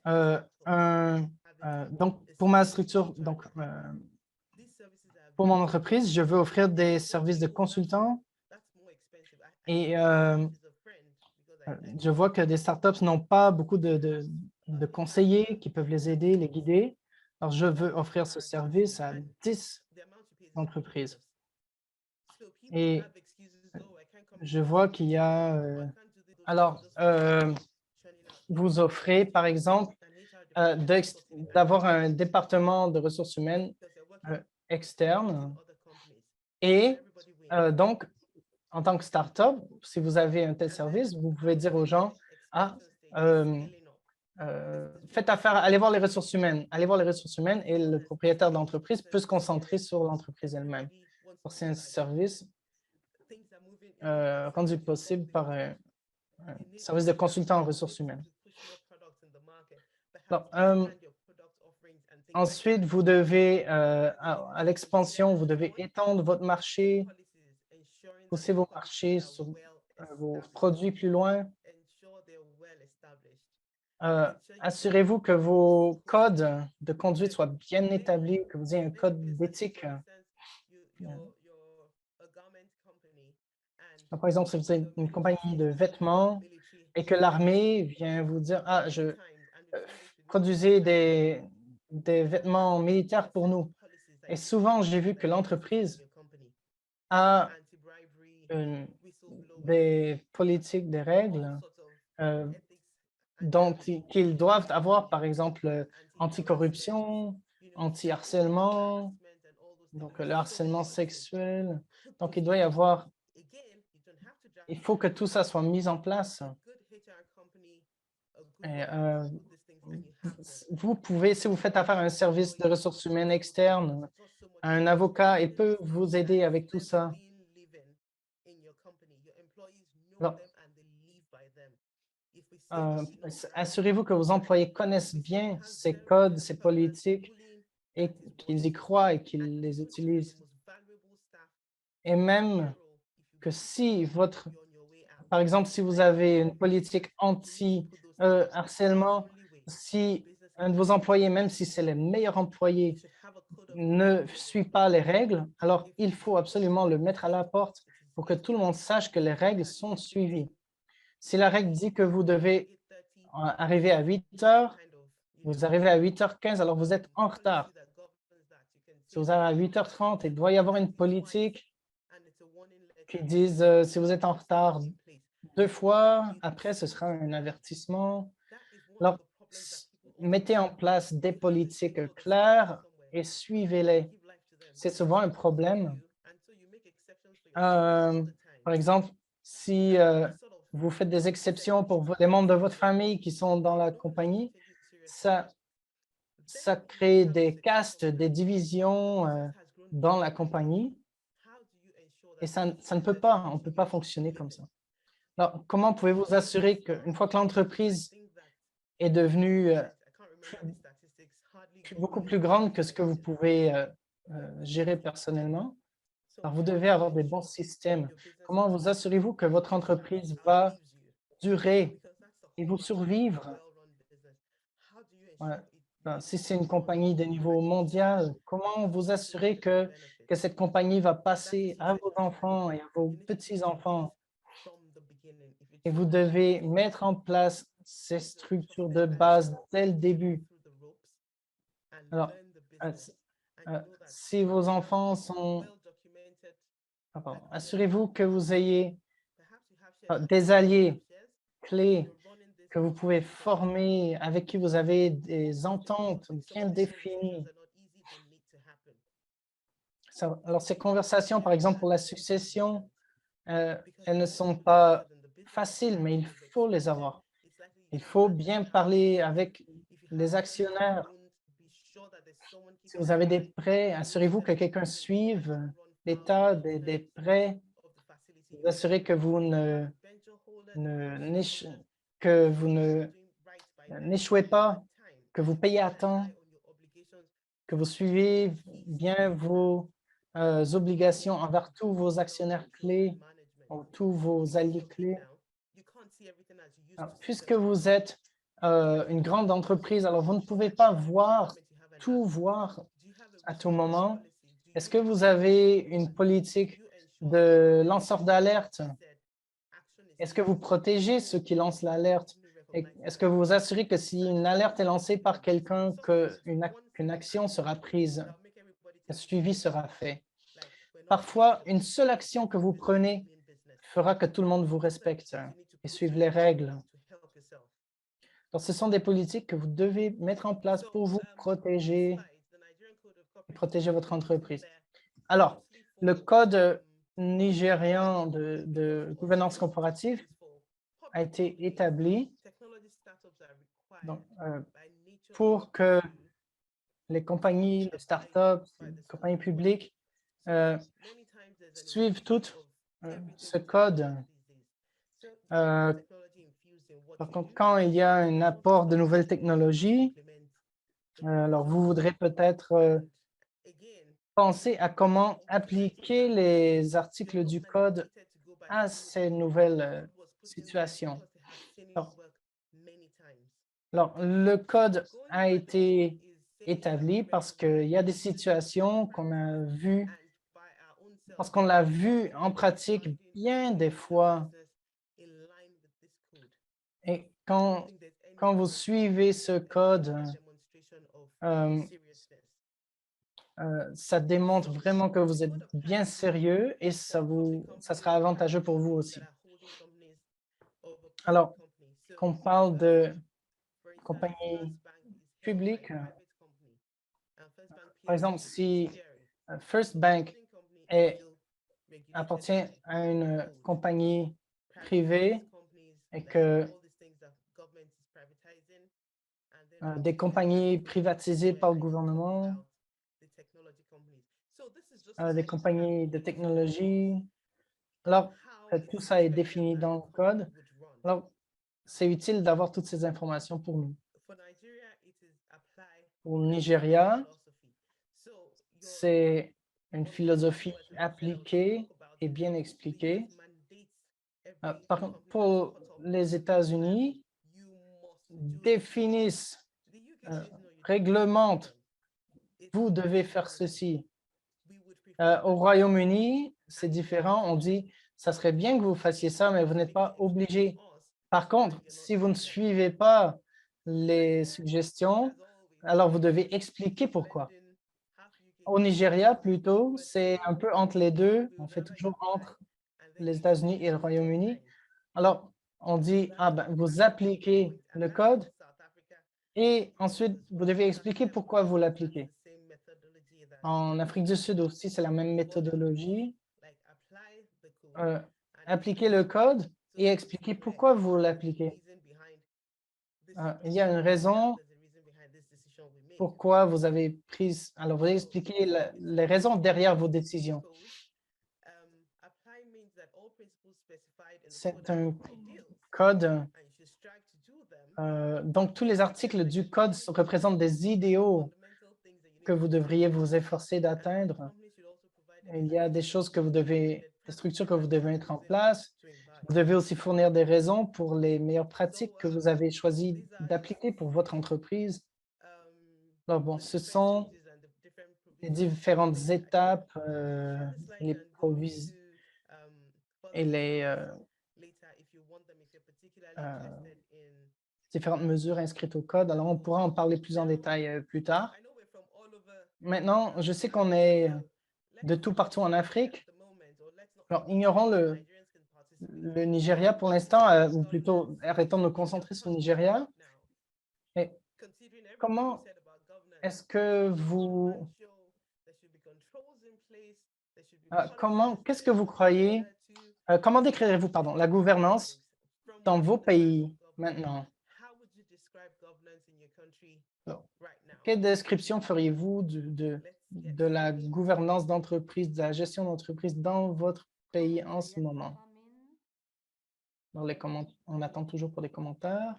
donc, pour ma structure, donc, pour mon entreprise, je veux offrir des services de consultant et je vois que des startups n'ont pas beaucoup de conseillers qui peuvent les aider, les guider. Alors, je veux offrir ce service à 10 entreprises. Et je vois qu'il y a... vous offrez, par exemple, d'avoir un département de ressources humaines externe. Et donc, en tant que start-up, si vous avez un tel service, vous pouvez dire aux gens, faites affaire, allez voir les ressources humaines. Allez voir les ressources humaines et le propriétaire d'entreprise peut se concentrer sur l'entreprise elle-même. C'est un service rendu possible par un service de consultant en ressources humaines. Donc, ensuite, vous devez, à l'expansion, vous devez étendre votre marché, pousser vos marchés sur vos produits plus loin. Assurez-vous que vos codes de conduite soient bien établis, que vous ayez un code d'éthique. Par exemple, si vous êtes une compagnie de vêtements et que l'armée vient vous dire « Ah, je produisez des vêtements militaires pour nous. » Et souvent, j'ai vu que l'entreprise a des politiques, des règles qu'ils doivent avoir, par exemple, anticorruption, anti-harcèlement, donc le harcèlement sexuel. Donc, il doit y avoir, il faut que tout ça soit mis en place. Et, vous pouvez, si vous faites affaire à un service de ressources humaines externe, un avocat, il peut vous aider avec tout ça. Alors, assurez-vous que vos employés connaissent bien ces codes, ces politiques et qu'ils y croient et qu'ils les utilisent. Et même que si par exemple, si vous avez une politique anti-harcèlement, si un de vos employés, même si c'est le meilleur employé, ne suit pas les règles, alors il faut absolument le mettre à la porte pour que tout le monde sache que les règles sont suivies. Si la règle dit que vous devez arriver à 8 heures, vous arrivez à 8h15, alors vous êtes en retard. Si vous arrivez à 8h30, il doit y avoir une politique qui dise si vous êtes en retard 2 fois, après ce sera un avertissement. Alors, mettez en place des politiques claires et suivez-les. C'est souvent un problème. Par exemple, si vous faites des exceptions pour les membres de votre famille qui sont dans la compagnie, ça ça crée des castes, des divisions dans la compagnie et ça ne peut pas, on ne peut pas fonctionner comme ça. Alors, comment pouvez-vous assurer qu'une fois que l'entreprise est devenue beaucoup plus grande que ce que vous pouvez gérer personnellement? Alors, vous devez avoir des bons systèmes. Comment vous assurez-vous que votre entreprise va durer et vous survivre? Ouais. Ben, si c'est une compagnie de niveau mondial, comment vous assurez que cette compagnie va passer à vos enfants et à vos petits-enfants? Et vous devez mettre en place ces structures de base dès le début. Alors, si vos enfants sont... assurez-vous que vous ayez des alliés clés que vous pouvez former, avec qui vous avez des ententes bien définies. Alors, ces conversations, par exemple, pour la succession, elles ne sont pas faciles, mais il faut les avoir. Il faut bien parler avec les actionnaires. Si vous avez des prêts, assurez-vous que quelqu'un suive l'état des prêts. Vous assurez que vous n'échouez pas, que vous payez à temps, que vous suivez bien vos obligations envers tous vos actionnaires clés, ou tous vos alliés clés. Alors, puisque vous êtes une grande entreprise, alors vous ne pouvez pas tout voir à tout moment. Est-ce que vous avez une politique de lanceur d'alerte? Est-ce que vous protégez ceux qui lancent l'alerte? Est-ce que vous vous assurez que si une alerte est lancée par quelqu'un, qu'une action sera prise, un suivi sera fait? Parfois, une seule action que vous prenez fera que tout le monde vous respecte et suive les règles. Donc, ce sont des politiques que vous devez mettre en place pour vous protéger et protéger votre entreprise. Alors, le code nigérian de gouvernance corporative a été établi donc, pour que les compagnies, les startups, les compagnies publiques suivent toutes ce code. Par contre, quand il y a un apport de nouvelles technologies, alors vous voudrez peut-être penser à comment appliquer les articles du code à ces nouvelles situations. Alors, le code a été établi parce qu'il y a des situations qu'on a vues, parce qu'on l'a vu en pratique bien des fois. Et quand vous suivez ce code, ça démontre vraiment que vous êtes bien sérieux et ça sera avantageux pour vous aussi. Alors, qu'on parle de compagnies publiques, par exemple, si First Bank appartient à une compagnie privée et que des compagnies privatisées par le gouvernement, des compagnies de technologie. Alors, tout ça est défini dans le code. Alors, c'est utile d'avoir toutes ces informations pour nous. Pour le Nigeria, c'est une philosophie appliquée et bien expliquée. Par contre, pour les États-Unis, définissent, réglementent, vous devez faire ceci. Au Royaume-Uni, c'est différent. On dit, ça serait bien que vous fassiez ça, mais vous n'êtes pas obligé. Par contre, si vous ne suivez pas les suggestions, alors vous devez expliquer pourquoi. Au Nigeria, plutôt, c'est un peu entre les deux. On fait toujours entre les États-Unis et le Royaume-Uni. Alors, on dit, ah ben, vous appliquez le code et ensuite, vous devez expliquer pourquoi vous l'appliquez. En Afrique du Sud aussi, c'est la même méthodologie. Appliquez le code et expliquez pourquoi vous l'appliquez. Il y a une raison pourquoi vous avez pris, alors vous expliquez les raisons derrière vos décisions. C'est un code, donc tous les articles du code représentent des idéaux que vous devriez vous efforcer d'atteindre. Il y a des choses que vous devez, des structures que vous devez mettre en place. Vous devez aussi fournir des raisons pour les meilleures pratiques que vous avez choisi d'appliquer pour votre entreprise. Alors bon, ce sont les différentes étapes, les provisions et les différentes mesures inscrites au code. Alors, on pourra en parler plus en détail plus tard. Maintenant, je sais qu'on est de tout partout en Afrique. Alors, ignorons le Nigeria pour l'instant, ou plutôt arrêtons de nous concentrer sur le Nigeria. Et comment est-ce que vous... qu'est-ce que vous croyez, comment décrirez-vous, pardon, la gouvernance dans vos pays maintenant? Alors, quelle description feriez-vous de la gouvernance d'entreprise, de la gestion d'entreprise dans votre pays en ce moment? On attend toujours pour les commentaires.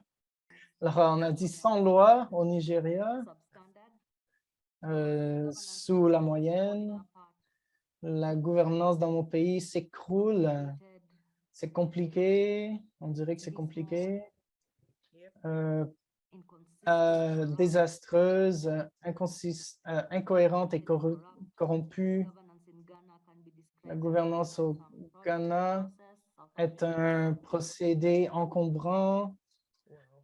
Alors, on a dit sans loi au Nigeria, sous la moyenne. La gouvernance dans mon pays s'écroule. C'est compliqué. On dirait que c'est compliqué. Désastreuse, incohérente et corrompue. La gouvernance au Ghana est un procédé encombrant.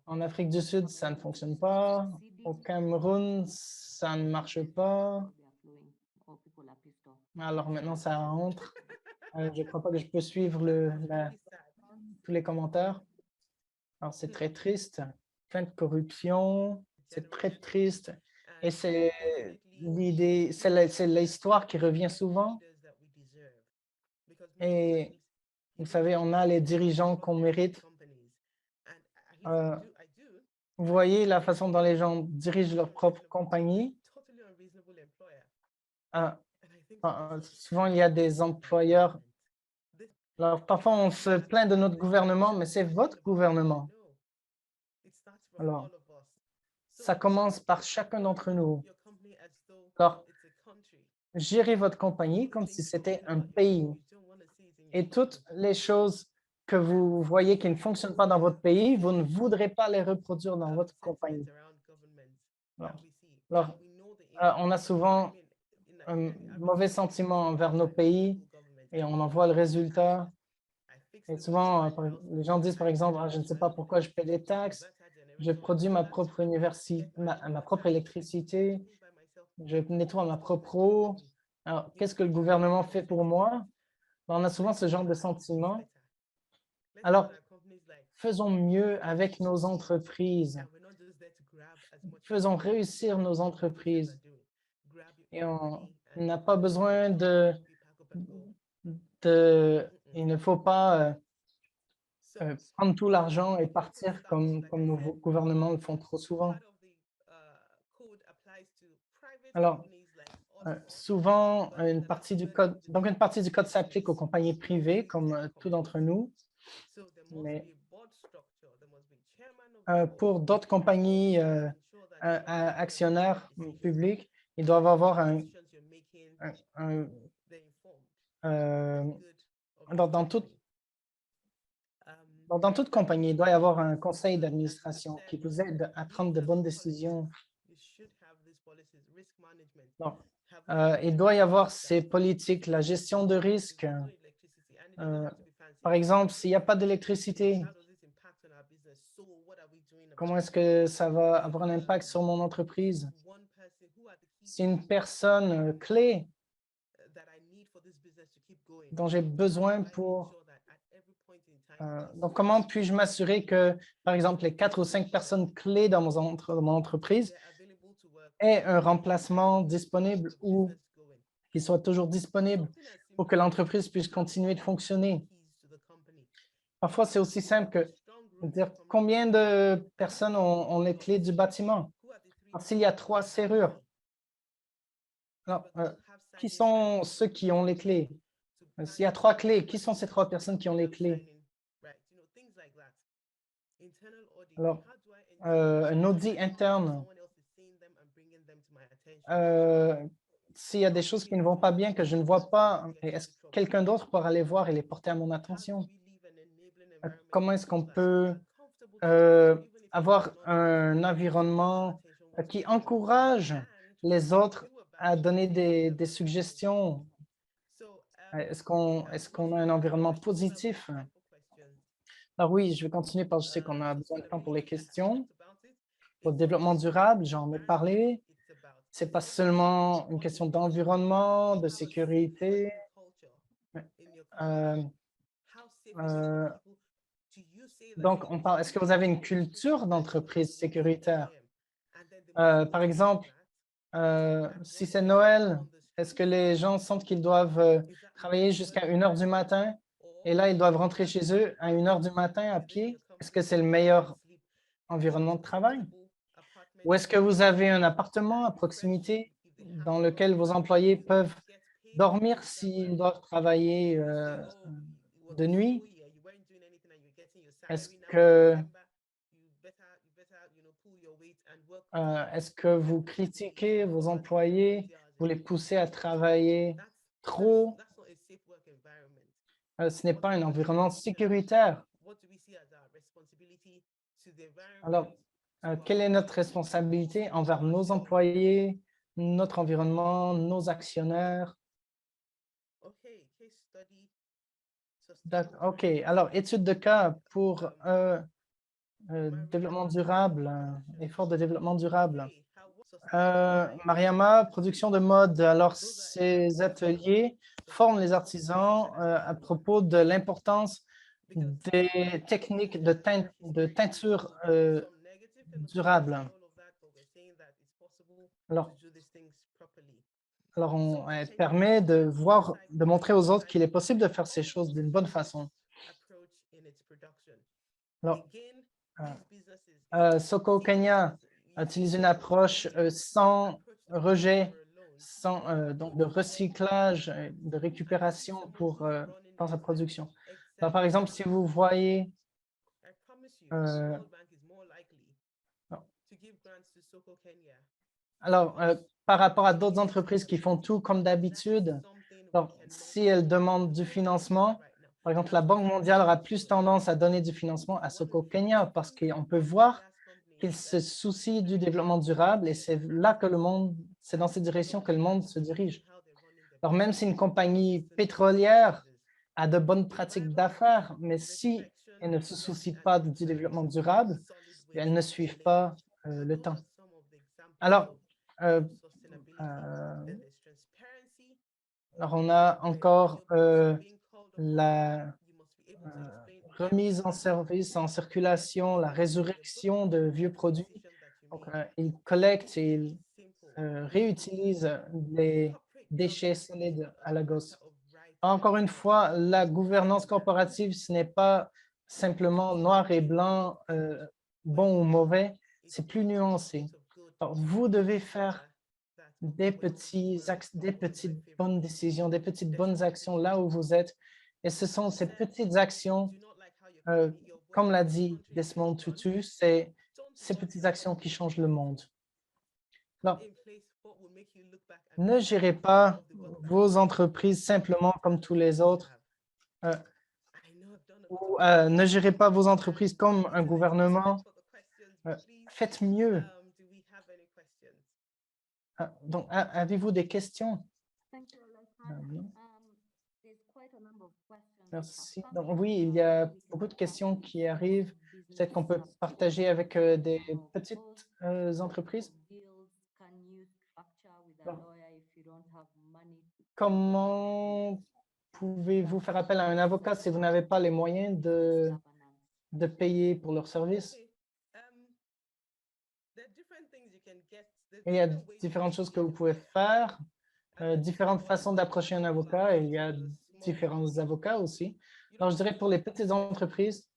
En Afrique du Sud, ça ne fonctionne pas. Au Cameroun, ça ne marche pas. Alors maintenant, ça rentre. Je ne crois pas que je peux suivre tous les commentaires. Alors, c'est très triste. Plein de corruption. C'est très triste. Et c'est l'idée, c'est l'histoire qui revient souvent. Et vous savez, on a les dirigeants qu'on mérite. Vous voyez la façon dont les gens dirigent leur propre compagnie. Souvent, il y a des employeurs. Alors, parfois, on se plaint de notre gouvernement, mais c'est votre gouvernement. Alors, ça commence par chacun d'entre nous. Alors, gérez votre compagnie comme si c'était un pays. Et toutes les choses que vous voyez qui ne fonctionnent pas dans votre pays, vous ne voudrez pas les reproduire dans votre compagnie. Alors, on a souvent un mauvais sentiment envers nos pays et on en voit le résultat. Et souvent, les gens disent par exemple, je ne sais pas pourquoi je paie des taxes, je produis ma propre ma propre électricité, je nettoie ma propre eau. Alors, qu'est-ce que le gouvernement fait pour moi? On a souvent ce genre de sentiment. Alors, faisons mieux avec nos entreprises. Faisons réussir nos entreprises. Et on n'a pas besoin il ne faut pas prendre tout l'argent et partir comme nos gouvernements le font trop souvent. Alors, souvent, une partie du code s'applique aux compagnies privées, comme tout d'entre nous. Mais pour d'autres compagnies actionnaires publics, ils doivent avoir dans toute compagnie, il doit y avoir un conseil d'administration qui vous aide à prendre de bonnes décisions. Donc, il doit y avoir ces politiques, la gestion de risque. Par exemple, s'il n'y a pas d'électricité, comment est-ce que ça va avoir un impact sur mon entreprise? Si une personne clé dont j'ai besoin pour... donc, comment puis-je m'assurer que, par exemple, les 4 ou 5 personnes clés dans mon entreprise aient un remplacement disponible ou qu'ils soient toujours disponibles pour que l'entreprise puisse continuer de fonctionner? Parfois, c'est aussi simple que de dire combien de personnes ont les clés du bâtiment? S'il y a 3 serrures, alors, qui sont ceux qui ont les clés? S'il y a 3 clés, qui sont ces 3 personnes qui ont les clés? Alors, un audit interne, s'il y a des choses qui ne vont pas bien que je ne vois pas, est-ce que quelqu'un d'autre pourra les voir et les porter à mon attention? Comment est-ce qu'on peut avoir un environnement qui encourage les autres à donner des suggestions? Est-ce qu'on a un environnement positif? Alors oui, je vais continuer parce que je sais qu'on a besoin de temps pour les questions. Pour le développement durable, j'en ai parlé. Ce n'est pas seulement une question d'environnement, de sécurité. Euh, euh, donc, on parle, est-ce que vous avez une culture d'entreprise sécuritaire? Par exemple, si c'est Noël, est-ce que les gens sentent qu'ils doivent travailler jusqu'à 1 heure du matin et là, ils doivent rentrer chez eux à 1 heure du matin à pied? Est-ce que c'est le meilleur environnement de travail? Ou est-ce que vous avez un appartement à proximité dans lequel vos employés peuvent dormir s'ils doivent travailler de nuit? Est-ce que vous critiquez vos employés, vous les poussez à travailler trop? Ce n'est pas un environnement sécuritaire. Alors, quelle est notre responsabilité envers nos employés, notre environnement, nos actionnaires? OK. Alors, étude de cas pour développement durable, effort de développement durable. Mariama, production de mode. Alors, ces ateliers forment les artisans à propos de l'importance des techniques de teinture durable. Alors elle permet de voir, de montrer aux autres qu'il est possible de faire ces choses d'une bonne façon. Alors, Soko Kenya utilise une approche sans rejet, sans donc de recyclage, de récupération dans sa production. Alors, par exemple, si vous voyez alors, par rapport à d'autres entreprises qui font tout comme d'habitude, si elles demandent du financement, par exemple, la Banque mondiale aura plus tendance à donner du financement à Soko Kenya parce qu'on peut voir qu'ils se soucient du développement durable et c'est là que c'est dans cette direction que le monde se dirige. Alors, même si une compagnie pétrolière a de bonnes pratiques d'affaires, mais si elle ne se soucie pas du développement durable, elles ne suivent pas le temps. Alors, on a encore la remise en service, en circulation, la résurrection de vieux produits. Donc, ils collectent et ils réutilisent les déchets solides à la gosse. Encore une fois, la gouvernance corporative, ce n'est pas simplement noir et blanc, bon ou mauvais, c'est plus nuancé. Alors, vous devez faire des petites bonnes décisions, des petites bonnes actions là où vous êtes. Et ce sont ces petites actions, comme l'a dit Desmond Tutu, c'est ces petites actions qui changent le monde. Non, ne gérez pas vos entreprises simplement comme tous les autres. Ou ne gérez pas vos entreprises comme un gouvernement. Faites mieux. Donc, avez-vous des questions? Merci. Donc, oui, il y a beaucoup de questions qui arrivent. Peut-être qu'on peut partager avec des petites entreprises. Comment pouvez-vous faire appel à un avocat si vous n'avez pas les moyens de payer pour leur service? Il y a différentes choses que vous pouvez faire, différentes façons d'approcher un avocat et il y a différents avocats aussi. Alors, je dirais pour les petites entreprises,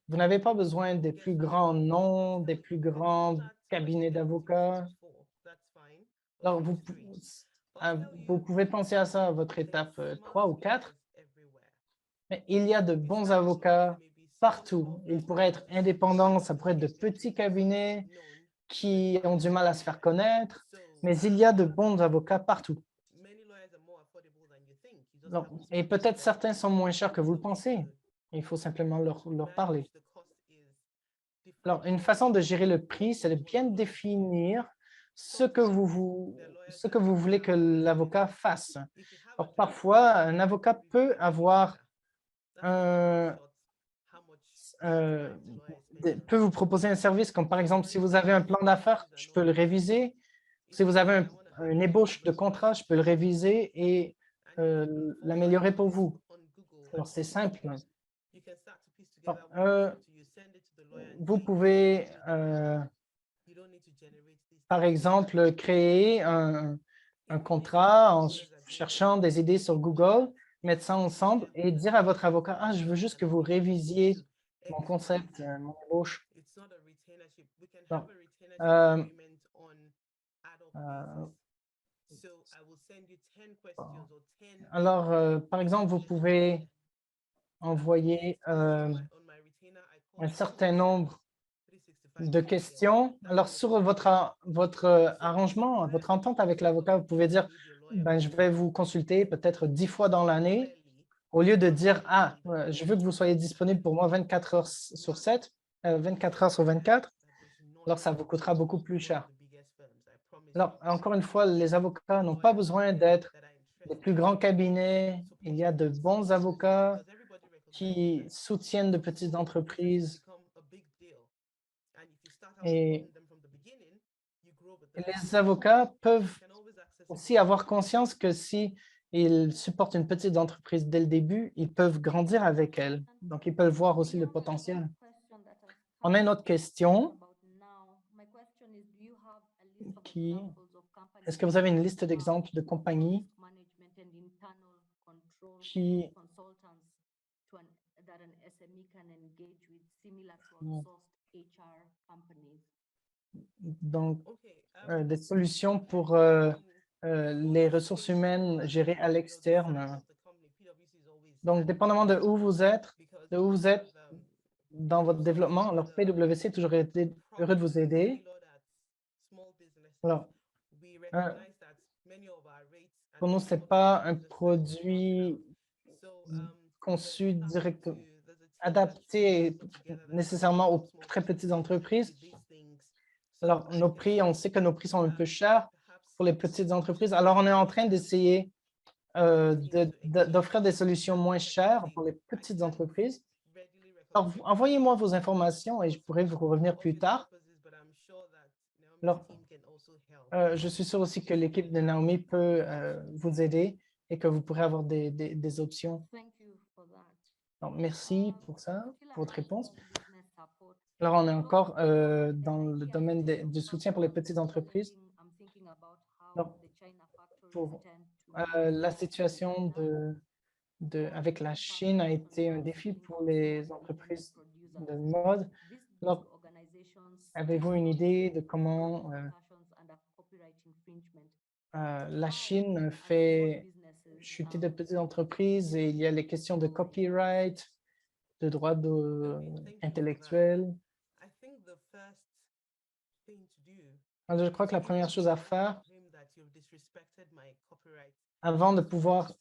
vous n'avez pas besoin des plus grands noms, des plus grands cabinets d'avocats. Alors, vous pouvez penser à ça à votre étape 3 ou 4, mais il y a de bons avocats partout. Ils pourraient être indépendants, ça pourrait être de petits cabinets qui ont du mal à se faire connaître, mais il y a de bons avocats partout. Et peut-être certains sont moins chers que vous le pensez. Il faut simplement leur parler. Alors, une façon de gérer le prix, c'est de bien définir ce que vous voulez que l'avocat fasse. Alors, parfois, un avocat peut avoir euh, peut vous proposer un service comme par exemple, si vous avez un plan d'affaires, je peux le réviser. Si vous avez une ébauche de contrat, je peux le réviser et l'améliorer pour vous. Alors, c'est simple. Alors, vous pouvez, par exemple, créer un contrat en cherchant des idées sur Google, mettre ça ensemble et dire à votre avocat, « Ah, je veux juste que vous révisiez mon concept, mon ébauche. » Non. Alors, par exemple, vous pouvez envoyer un certain nombre de questions. Alors, sur votre arrangement, votre entente avec l'avocat, vous pouvez dire, ben, je vais vous consulter peut-être 10 fois dans l'année, au lieu de dire, ah, je veux que vous soyez disponible pour moi 24 heures sur 7, 24 heures sur 24, alors ça vous coûtera beaucoup plus cher. Alors, encore une fois, les avocats n'ont pas besoin d'être les plus grands cabinets. Il y a de bons avocats qui soutiennent de petites entreprises. Et les avocats peuvent aussi avoir conscience que si ils supportent une petite entreprise dès le début, ils peuvent grandir avec elle. Donc, ils peuvent voir aussi le potentiel. On a une autre question qui, est-ce que vous avez une liste d'exemples de compagnies qui donc des solutions pour les ressources humaines gérées à l'externe. Donc, dépendamment de où vous êtes dans votre développement, alors PwC a toujours été heureux de vous aider. Alors, pour nous, ce n'est pas un produit conçu directement, adapté nécessairement aux très petites entreprises. Alors, nos prix, on sait que nos prix sont un peu chers pour les petites entreprises. Alors, on est en train d'essayer d'offrir des solutions moins chères pour les petites entreprises. Alors, envoyez-moi vos informations et je pourrai vous revenir plus tard. Alors, je suis sûr aussi que l'équipe de Naomi peut vous aider et que vous pourrez avoir des options. Donc, merci pour ça, pour votre réponse. Alors, on est encore dans le domaine du soutien pour les petites entreprises. Donc, pour la situation avec la Chine a été un défi pour les entreprises de mode. Alors, avez-vous une idée de comment la Chine fait chuter de petites entreprises et il y a les questions de copyright, de droits intellectuels? Alors, je crois que la première chose à faire avant de pouvoir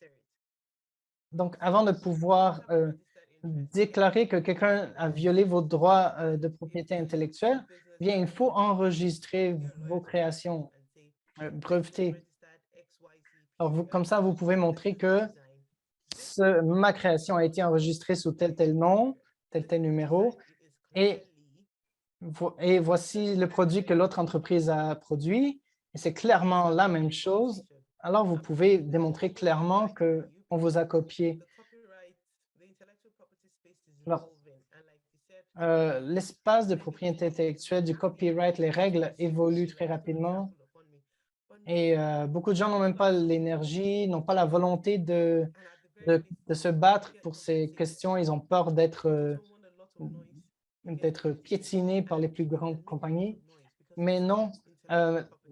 déclarer que quelqu'un a violé vos droits de propriété intellectuelle, bien, il faut enregistrer vos créations, brevetées. Alors, comme ça, vous pouvez montrer que ma création a été enregistrée sous tel nom, tel numéro, et voici le produit que l'autre entreprise a produit, et c'est clairement la même chose. Alors, vous pouvez démontrer clairement qu'on vous a copié. Alors, l'espace de propriété intellectuelle, du copyright, les règles évoluent très rapidement et beaucoup de gens n'ont même pas l'énergie, n'ont pas la volonté de se battre pour ces questions. Ils ont peur d'être piétinés par les plus grandes compagnies. Mais non,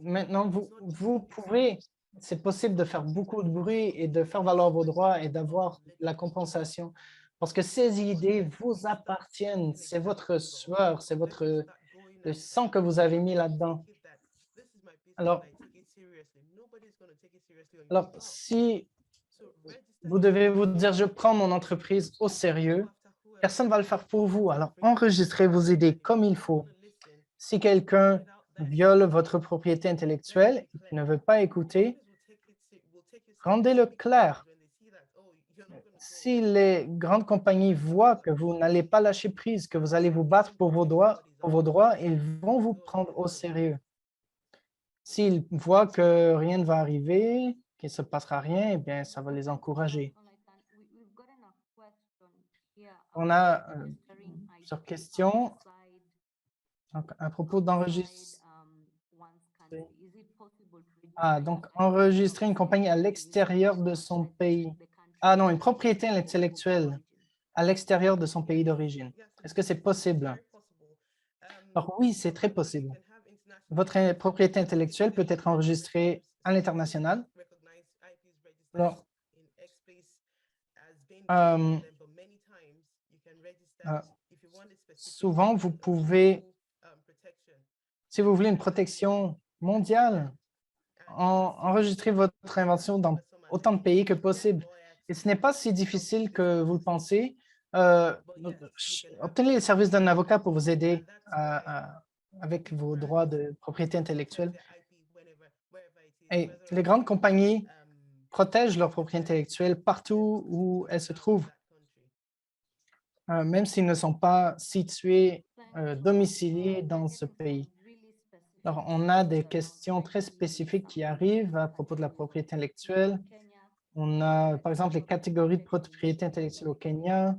Maintenant, vous pouvez, c'est possible de faire beaucoup de bruit et de faire valoir vos droits et d'avoir la compensation parce que ces idées vous appartiennent. C'est votre sueur, c'est le sang que vous avez mis là-dedans. Alors, si vous devez vous dire, je prends mon entreprise au sérieux, personne ne va le faire pour vous. Alors, enregistrez vos idées comme il faut. Si quelqu'un viole votre propriété intellectuelle et ne veut pas écouter, rendez-le clair. Si les grandes compagnies voient que vous n'allez pas lâcher prise, que vous allez vous battre pour vos droits, ils vont vous prendre au sérieux. S'ils voient que rien ne va arriver, qu'il ne se passera rien, eh bien, ça va les encourager. On a plusieurs questions. Donc, à propos d'enregistrer. Donc, enregistrer une compagnie à l'extérieur de son pays. Ah non, une propriété intellectuelle à l'extérieur de son pays d'origine. Est-ce que c'est possible? Alors oui, c'est très possible. Votre propriété intellectuelle peut être enregistrée à l'international. Alors, souvent, vous pouvez, si vous voulez une protection mondiale, enregistrer votre invention dans autant de pays que possible. Et ce n'est pas si difficile que vous le pensez. Obtenez les services d'un avocat pour vous aider avec vos droits de propriété intellectuelle. Et les grandes compagnies protègent leur propriété intellectuelle partout où elles se trouvent, même s'ils ne sont pas situés, domiciliés dans ce pays. Alors, on a des questions très spécifiques qui arrivent à propos de la propriété intellectuelle. On a, par exemple, les catégories de propriété intellectuelle au Kenya.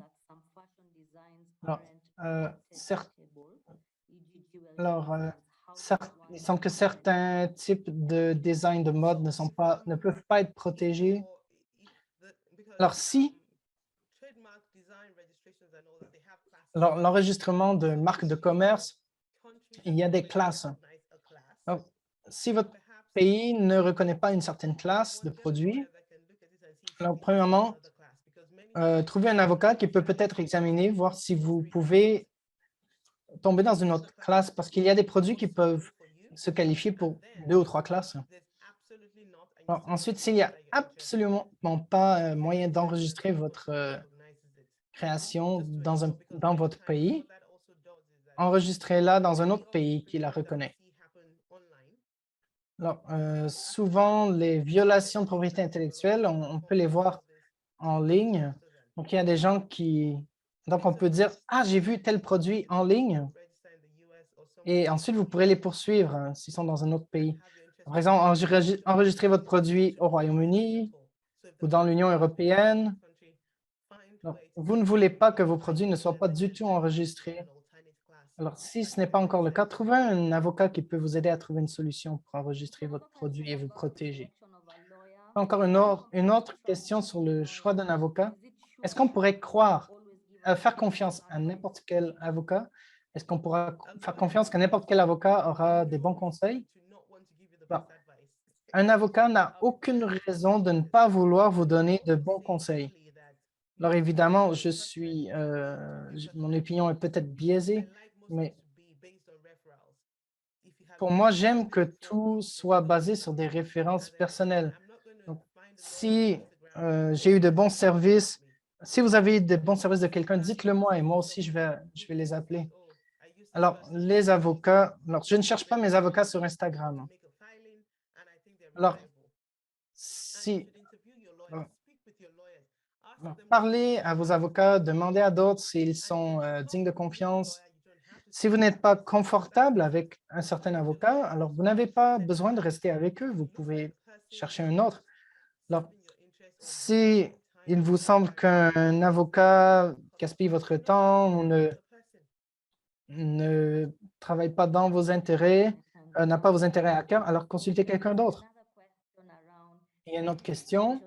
Il semble que certains types de design de mode ne peuvent pas être protégés. Alors, si l'enregistrement de marques de commerce, il y a des classes. Alors, si votre pays ne reconnaît pas une certaine classe de produits, alors, premièrement, trouvez un avocat qui peut peut-être examiner, voir si vous pouvez tomber dans une autre classe, parce qu'il y a des produits qui peuvent se qualifier pour 2 ou 3 classes. Alors, ensuite, s'il n'y a absolument pas moyen d'enregistrer votre création dans votre pays, enregistrez-la dans un autre pays qui la reconnaît. Alors, souvent, les violations de propriété intellectuelle, on peut les voir en ligne. Donc, il y a des gens qui... Donc, on peut dire, « Ah, j'ai vu tel produit en ligne. » Et ensuite, vous pourrez les poursuivre s'ils sont dans un autre pays. Par exemple, enregistrez votre produit au Royaume-Uni ou dans l'Union européenne. Donc, vous ne voulez pas que vos produits ne soient pas du tout enregistrés. Alors, si ce n'est pas encore le cas, trouvez un avocat qui peut vous aider à trouver une solution pour enregistrer votre produit et vous protéger. Encore une autre question sur le choix d'un avocat. Est-ce qu'on pourrait faire confiance à n'importe quel avocat? Est-ce qu'on pourra faire confiance qu'à n'importe quel avocat aura des bons conseils? Bon. Un avocat n'a aucune raison de ne pas vouloir vous donner de bons conseils. Alors évidemment, mon opinion est peut-être biaisée, mais pour moi, j'aime que tout soit basé sur des références personnelles. Donc, si j'ai eu de bons services, si vous avez de bons services de quelqu'un, dites-le moi et moi aussi, je vais les appeler. Alors, les avocats, je ne cherche pas mes avocats sur Instagram. Alors, parlez à vos avocats, demandez à d'autres s'ils sont dignes de confiance. Si vous n'êtes pas confortable avec un certain avocat, alors vous n'avez pas besoin de rester avec eux, vous pouvez chercher un autre. Alors, si il vous semble qu'un avocat gaspille votre temps ou ne travaille pas dans vos intérêts, n'a pas vos intérêts à cœur, alors consultez quelqu'un d'autre. Il y a une autre question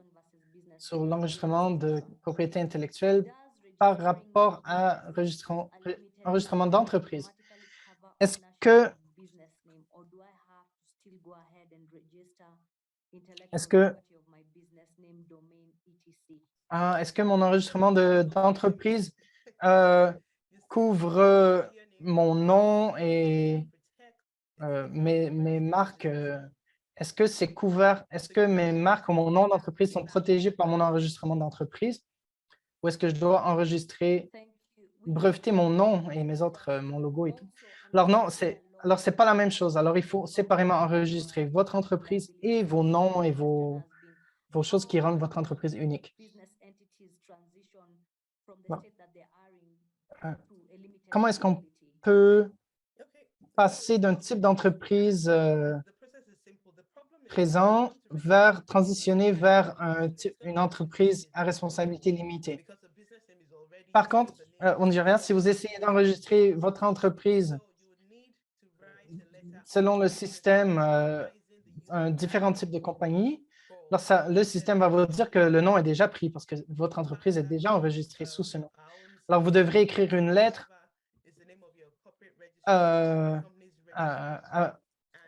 sur l'enregistrement de propriété intellectuelle par rapport à enregistrement d'entreprise. Est-ce que Est-ce que, est-ce que mon enregistrement d'entreprise couvre mon nom et mes marques? Est-ce que c'est couvert? Est-ce que mes marques ou mon nom d'entreprise sont protégés par mon enregistrement d'entreprise? Ou est-ce que je dois enregistrer, breveter mon nom et mes autres, mon logo et tout? Alors non, c'est pas la même chose. Alors, il faut séparément enregistrer votre entreprise et vos noms et vos choses qui rendent votre entreprise unique. Bon. Comment est-ce qu'on peut passer d'un type d'entreprise présent vers transitionner vers une entreprise à responsabilité limitée? Par contre, on ne dit rien, si vous essayez d'enregistrer votre entreprise selon le système, un différent type de compagnie, alors le système va vous dire que le nom est déjà pris parce que votre entreprise est déjà enregistrée sous ce nom. Alors, vous devrez écrire une lettre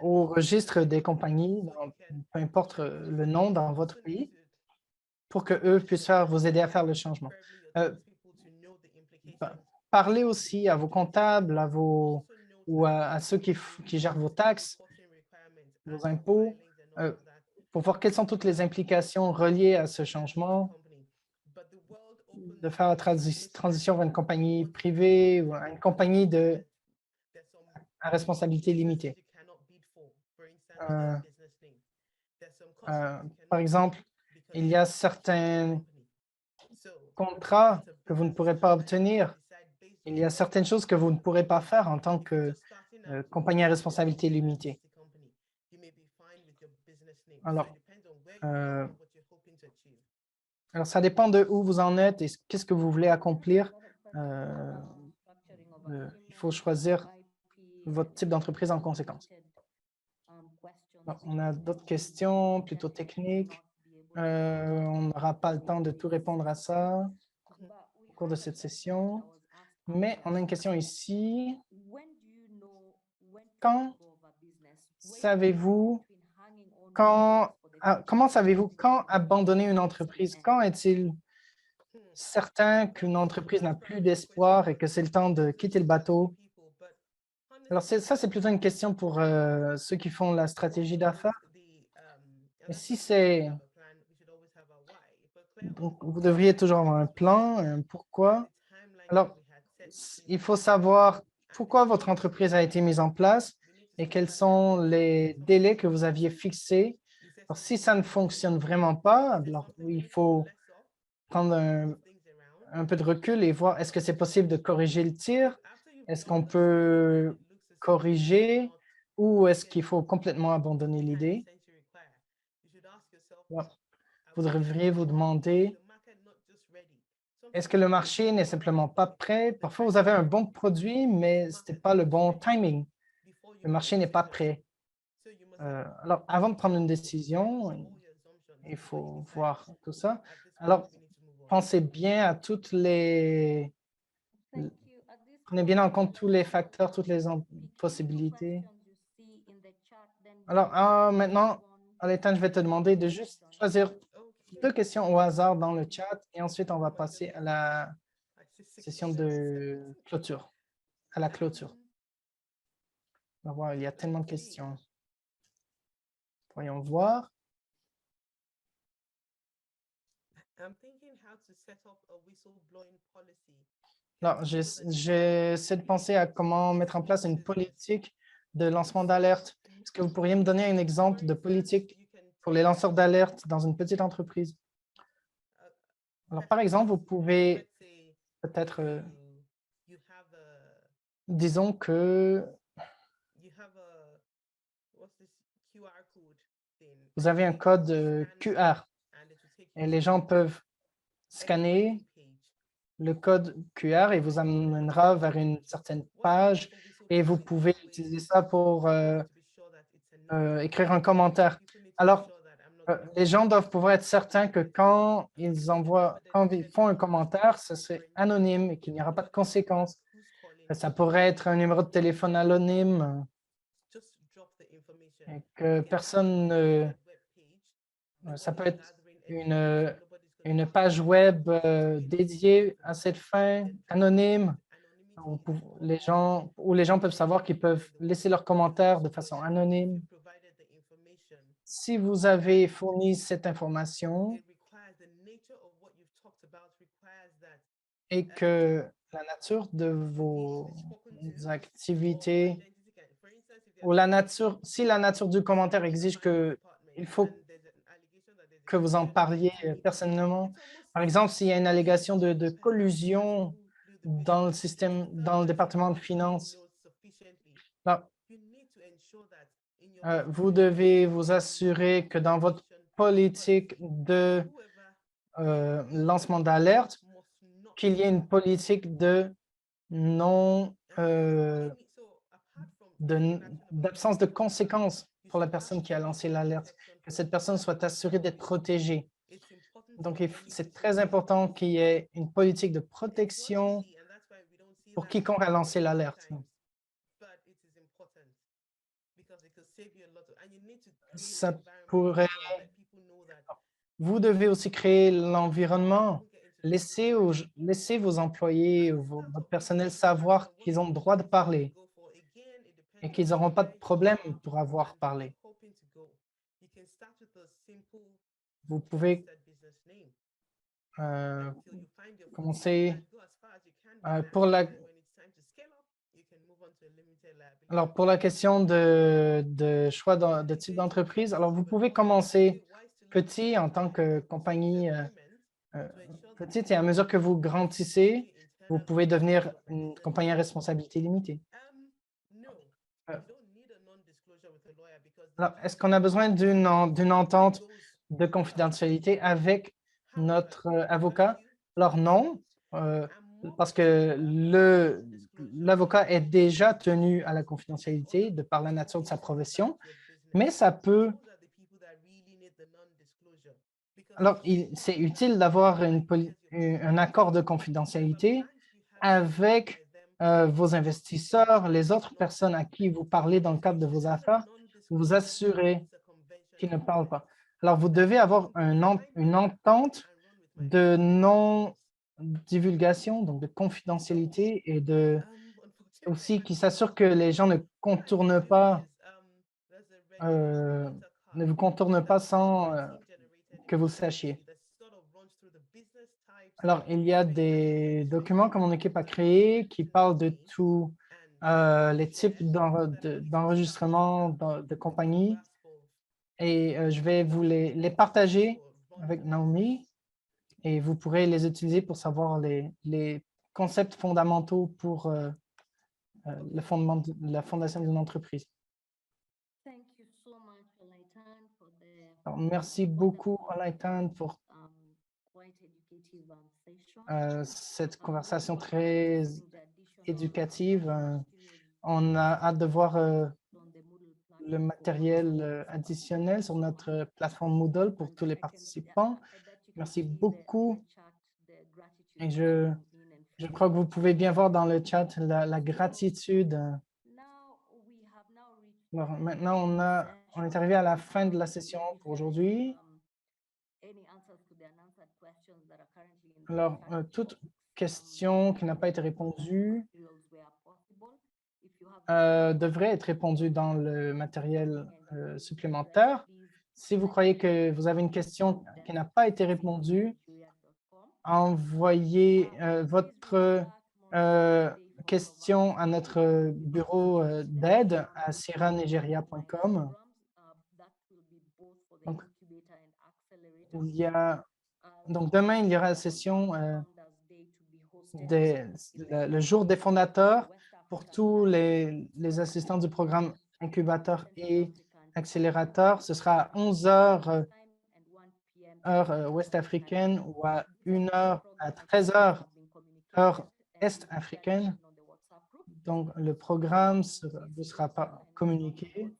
au registre des compagnies, peu importe le nom dans votre pays, pour qu'eux puissent vous aider à faire le changement. Parlez aussi à vos comptables, ou à ceux qui gèrent vos taxes, vos impôts, pour voir quelles sont toutes les implications reliées à ce changement, de faire la transition vers une compagnie privée ou à une compagnie à responsabilité limitée. Par exemple, il y a certains contrats que vous ne pourrez pas obtenir. Il y a certaines choses que vous ne pourrez pas faire en tant que compagnie à responsabilité limitée. Alors, ça dépend de où vous en êtes et qu'est-ce que vous voulez accomplir. Il faut choisir votre type d'entreprise en conséquence. Bon, on a d'autres questions plutôt techniques. On n'aura pas le temps de tout répondre à ça au cours de cette session, mais on a une question ici. Comment savez-vous quand abandonner une entreprise? Quand est-il certain qu'une entreprise n'a plus d'espoir et que c'est le temps de quitter le bateau? Alors, ça, c'est plutôt une question pour ceux qui font la stratégie d'affaires. Mais si c'est... Donc, vous devriez toujours avoir un plan, un pourquoi. Alors, il faut savoir pourquoi votre entreprise a été mise en place et quels sont les délais que vous aviez fixés. Alors, si ça ne fonctionne vraiment pas, alors il faut prendre un peu de recul et voir est-ce que c'est possible de corriger le tir? Est-ce qu'on peut corriger ou est-ce qu'il faut complètement abandonner l'idée? Vous devriez vous demander, est-ce que le marché n'est simplement pas prêt? Parfois, vous avez un bon produit, mais ce n'est pas le bon timing. Le marché n'est pas prêt. Alors, avant de prendre une décision, il faut voir tout ça. Alors, pensez bien à prenez bien en compte tous les facteurs, toutes les possibilités. Alors, maintenant, Alétan, je vais te demander de juste choisir 2 questions au hasard dans le chat et ensuite, on va passer à la session de clôture, à la clôture. On va voir, il y a tellement de questions. Voyons voir. Alors, j'essaie de penser à comment mettre en place une politique de lancement d'alerte. Est-ce que vous pourriez me donner un exemple de politique pour les lanceurs d'alerte dans une petite entreprise? Alors, par exemple, vous pouvez peut-être, disons que vous avez un code QR et les gens peuvent scanner le code QR et vous amènera vers une certaine page et vous pouvez utiliser ça pour écrire un commentaire. Alors, les gens doivent pouvoir être certains que quand ils font un commentaire, ce serait anonyme et qu'il n'y aura pas de conséquences. Ça pourrait être un numéro de téléphone anonyme. et que personne ne... Ça peut être une page web dédiée à cette fin, anonyme, où les gens peuvent savoir qu'ils peuvent laisser leurs commentaires de façon anonyme. Si vous avez fourni cette information et que la nature de vos activités ou si la nature du commentaire exige il faut que vous en parliez personnellement. Par exemple, s'il y a une allégation de collusion dans dans le département de finances, là, vous devez vous assurer que dans votre politique de lancement d'alerte, qu'il y ait une politique de non d'absence de conséquences pour la personne qui a lancé l'alerte, que cette personne soit assurée d'être protégée. Donc, c'est très important qu'il y ait une politique de protection pour quiconque a lancé l'alerte. Ça pourrait... Vous devez aussi créer l'environnement. Laissez vos employés, votre personnel savoir qu'ils ont le droit de parler et qu'ils n'auront pas de problème pour avoir parlé. Vous pouvez commencer pour pour la question de choix de type d'entreprise. Alors, vous pouvez commencer petit en tant que compagnie petite et à mesure que vous grandissez, vous pouvez devenir une compagnie à responsabilité limitée. Alors, est-ce qu'on a besoin d'une entente de confidentialité avec notre avocat? Alors non, parce que l'avocat est déjà tenu à la confidentialité de par la nature de sa profession, mais ça peut... Alors, c'est utile d'avoir un accord de confidentialité avec vos investisseurs, les autres personnes à qui vous parlez dans le cadre de vos affaires, vous assurez qu'ils ne parlent pas. Alors, vous devez avoir une entente de non-divulgation, donc de confidentialité et aussi qui s'assure que les gens ne vous contournent pas sans que vous le sachiez. Alors, il y a des documents que mon équipe a créés qui parlent de tous les types d'enregistrement de compagnie et je vais vous les partager avec Naomi et vous pourrez les utiliser pour savoir les concepts fondamentaux pour le fondement la fondation d'une entreprise. Alors, merci beaucoup, Olaitan, pour cette conversation très éducative. On a hâte de voir le matériel additionnel sur notre plateforme Moodle pour tous les participants. Merci beaucoup. Et je crois que vous pouvez bien voir dans le chat la gratitude. Alors, maintenant, on est arrivé à la fin de la session pour aujourd'hui. Alors, toute question qui n'a pas été répondue devrait être répondue dans le matériel supplémentaire. Si vous croyez que vous avez une question qui n'a pas été répondue, envoyez votre question à notre bureau d'aide à sierranigeria.com. Donc, demain, il y aura la session le jour des fondateurs pour tous les assistants du programme incubateur et accélérateur. Ce sera à 11 h heure ouest africaine ou à 1 h à 13 h heure est africaine. Donc, le programme vous sera pas communiqué.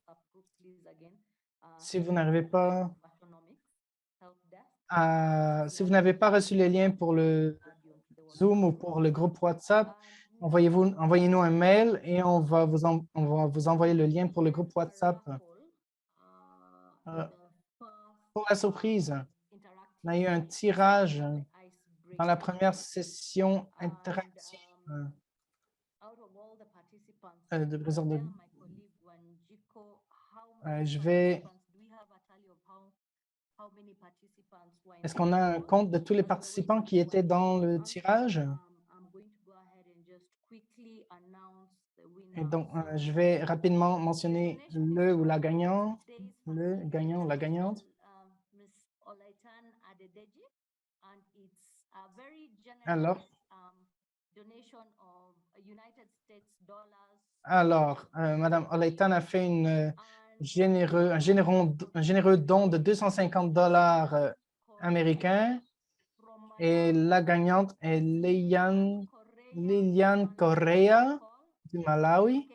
Si vous n'avez pas reçu les liens pour le Zoom ou pour le groupe WhatsApp, envoyez-nous un mail et on va vous envoyer le lien pour le groupe WhatsApp. Pour la surprise, on a eu un tirage dans la première session interactive de présence de... je vais... Est-ce qu'on a un compte de tous les participants qui étaient dans le tirage? Et donc, je vais rapidement mentionner le ou la gagnante, le gagnant ou la gagnante. Alors, Madame Oleitan a fait un généreux don de 250 $ américains et la gagnante est Liliane Correa du Malawi.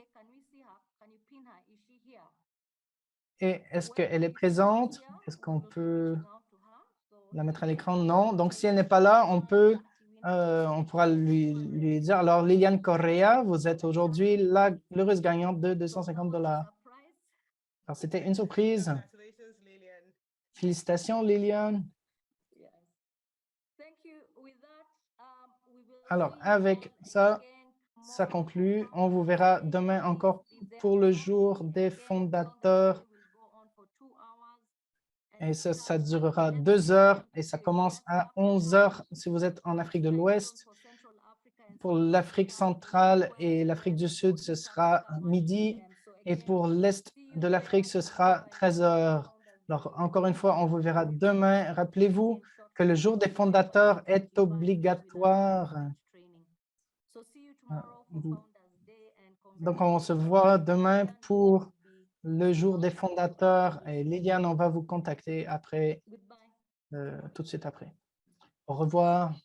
Et est-ce qu'elle est présente? Est-ce qu'on peut la mettre à l'écran? Non. Donc, si elle n'est pas là, on pourra lui dire. Alors, Liliane Correa, vous êtes aujourd'hui l'heureuse gagnante de 250 $. Alors, c'était une surprise. Félicitations, Liliane. Alors, avec ça, ça conclut. On vous verra demain encore pour le jour des fondateurs. Et ça durera 2 heures et ça commence à 11 heures si vous êtes en Afrique de l'Ouest. Pour l'Afrique centrale et l'Afrique du Sud, ce sera midi. Et pour l'Est de l'Afrique, ce sera 13 heures. Alors, encore une fois, on vous verra demain. Rappelez-vous que le jour des fondateurs est obligatoire. Donc, on se voit demain pour le jour des fondateurs. Et Liliane, on va vous contacter après, tout de suite après. Au revoir.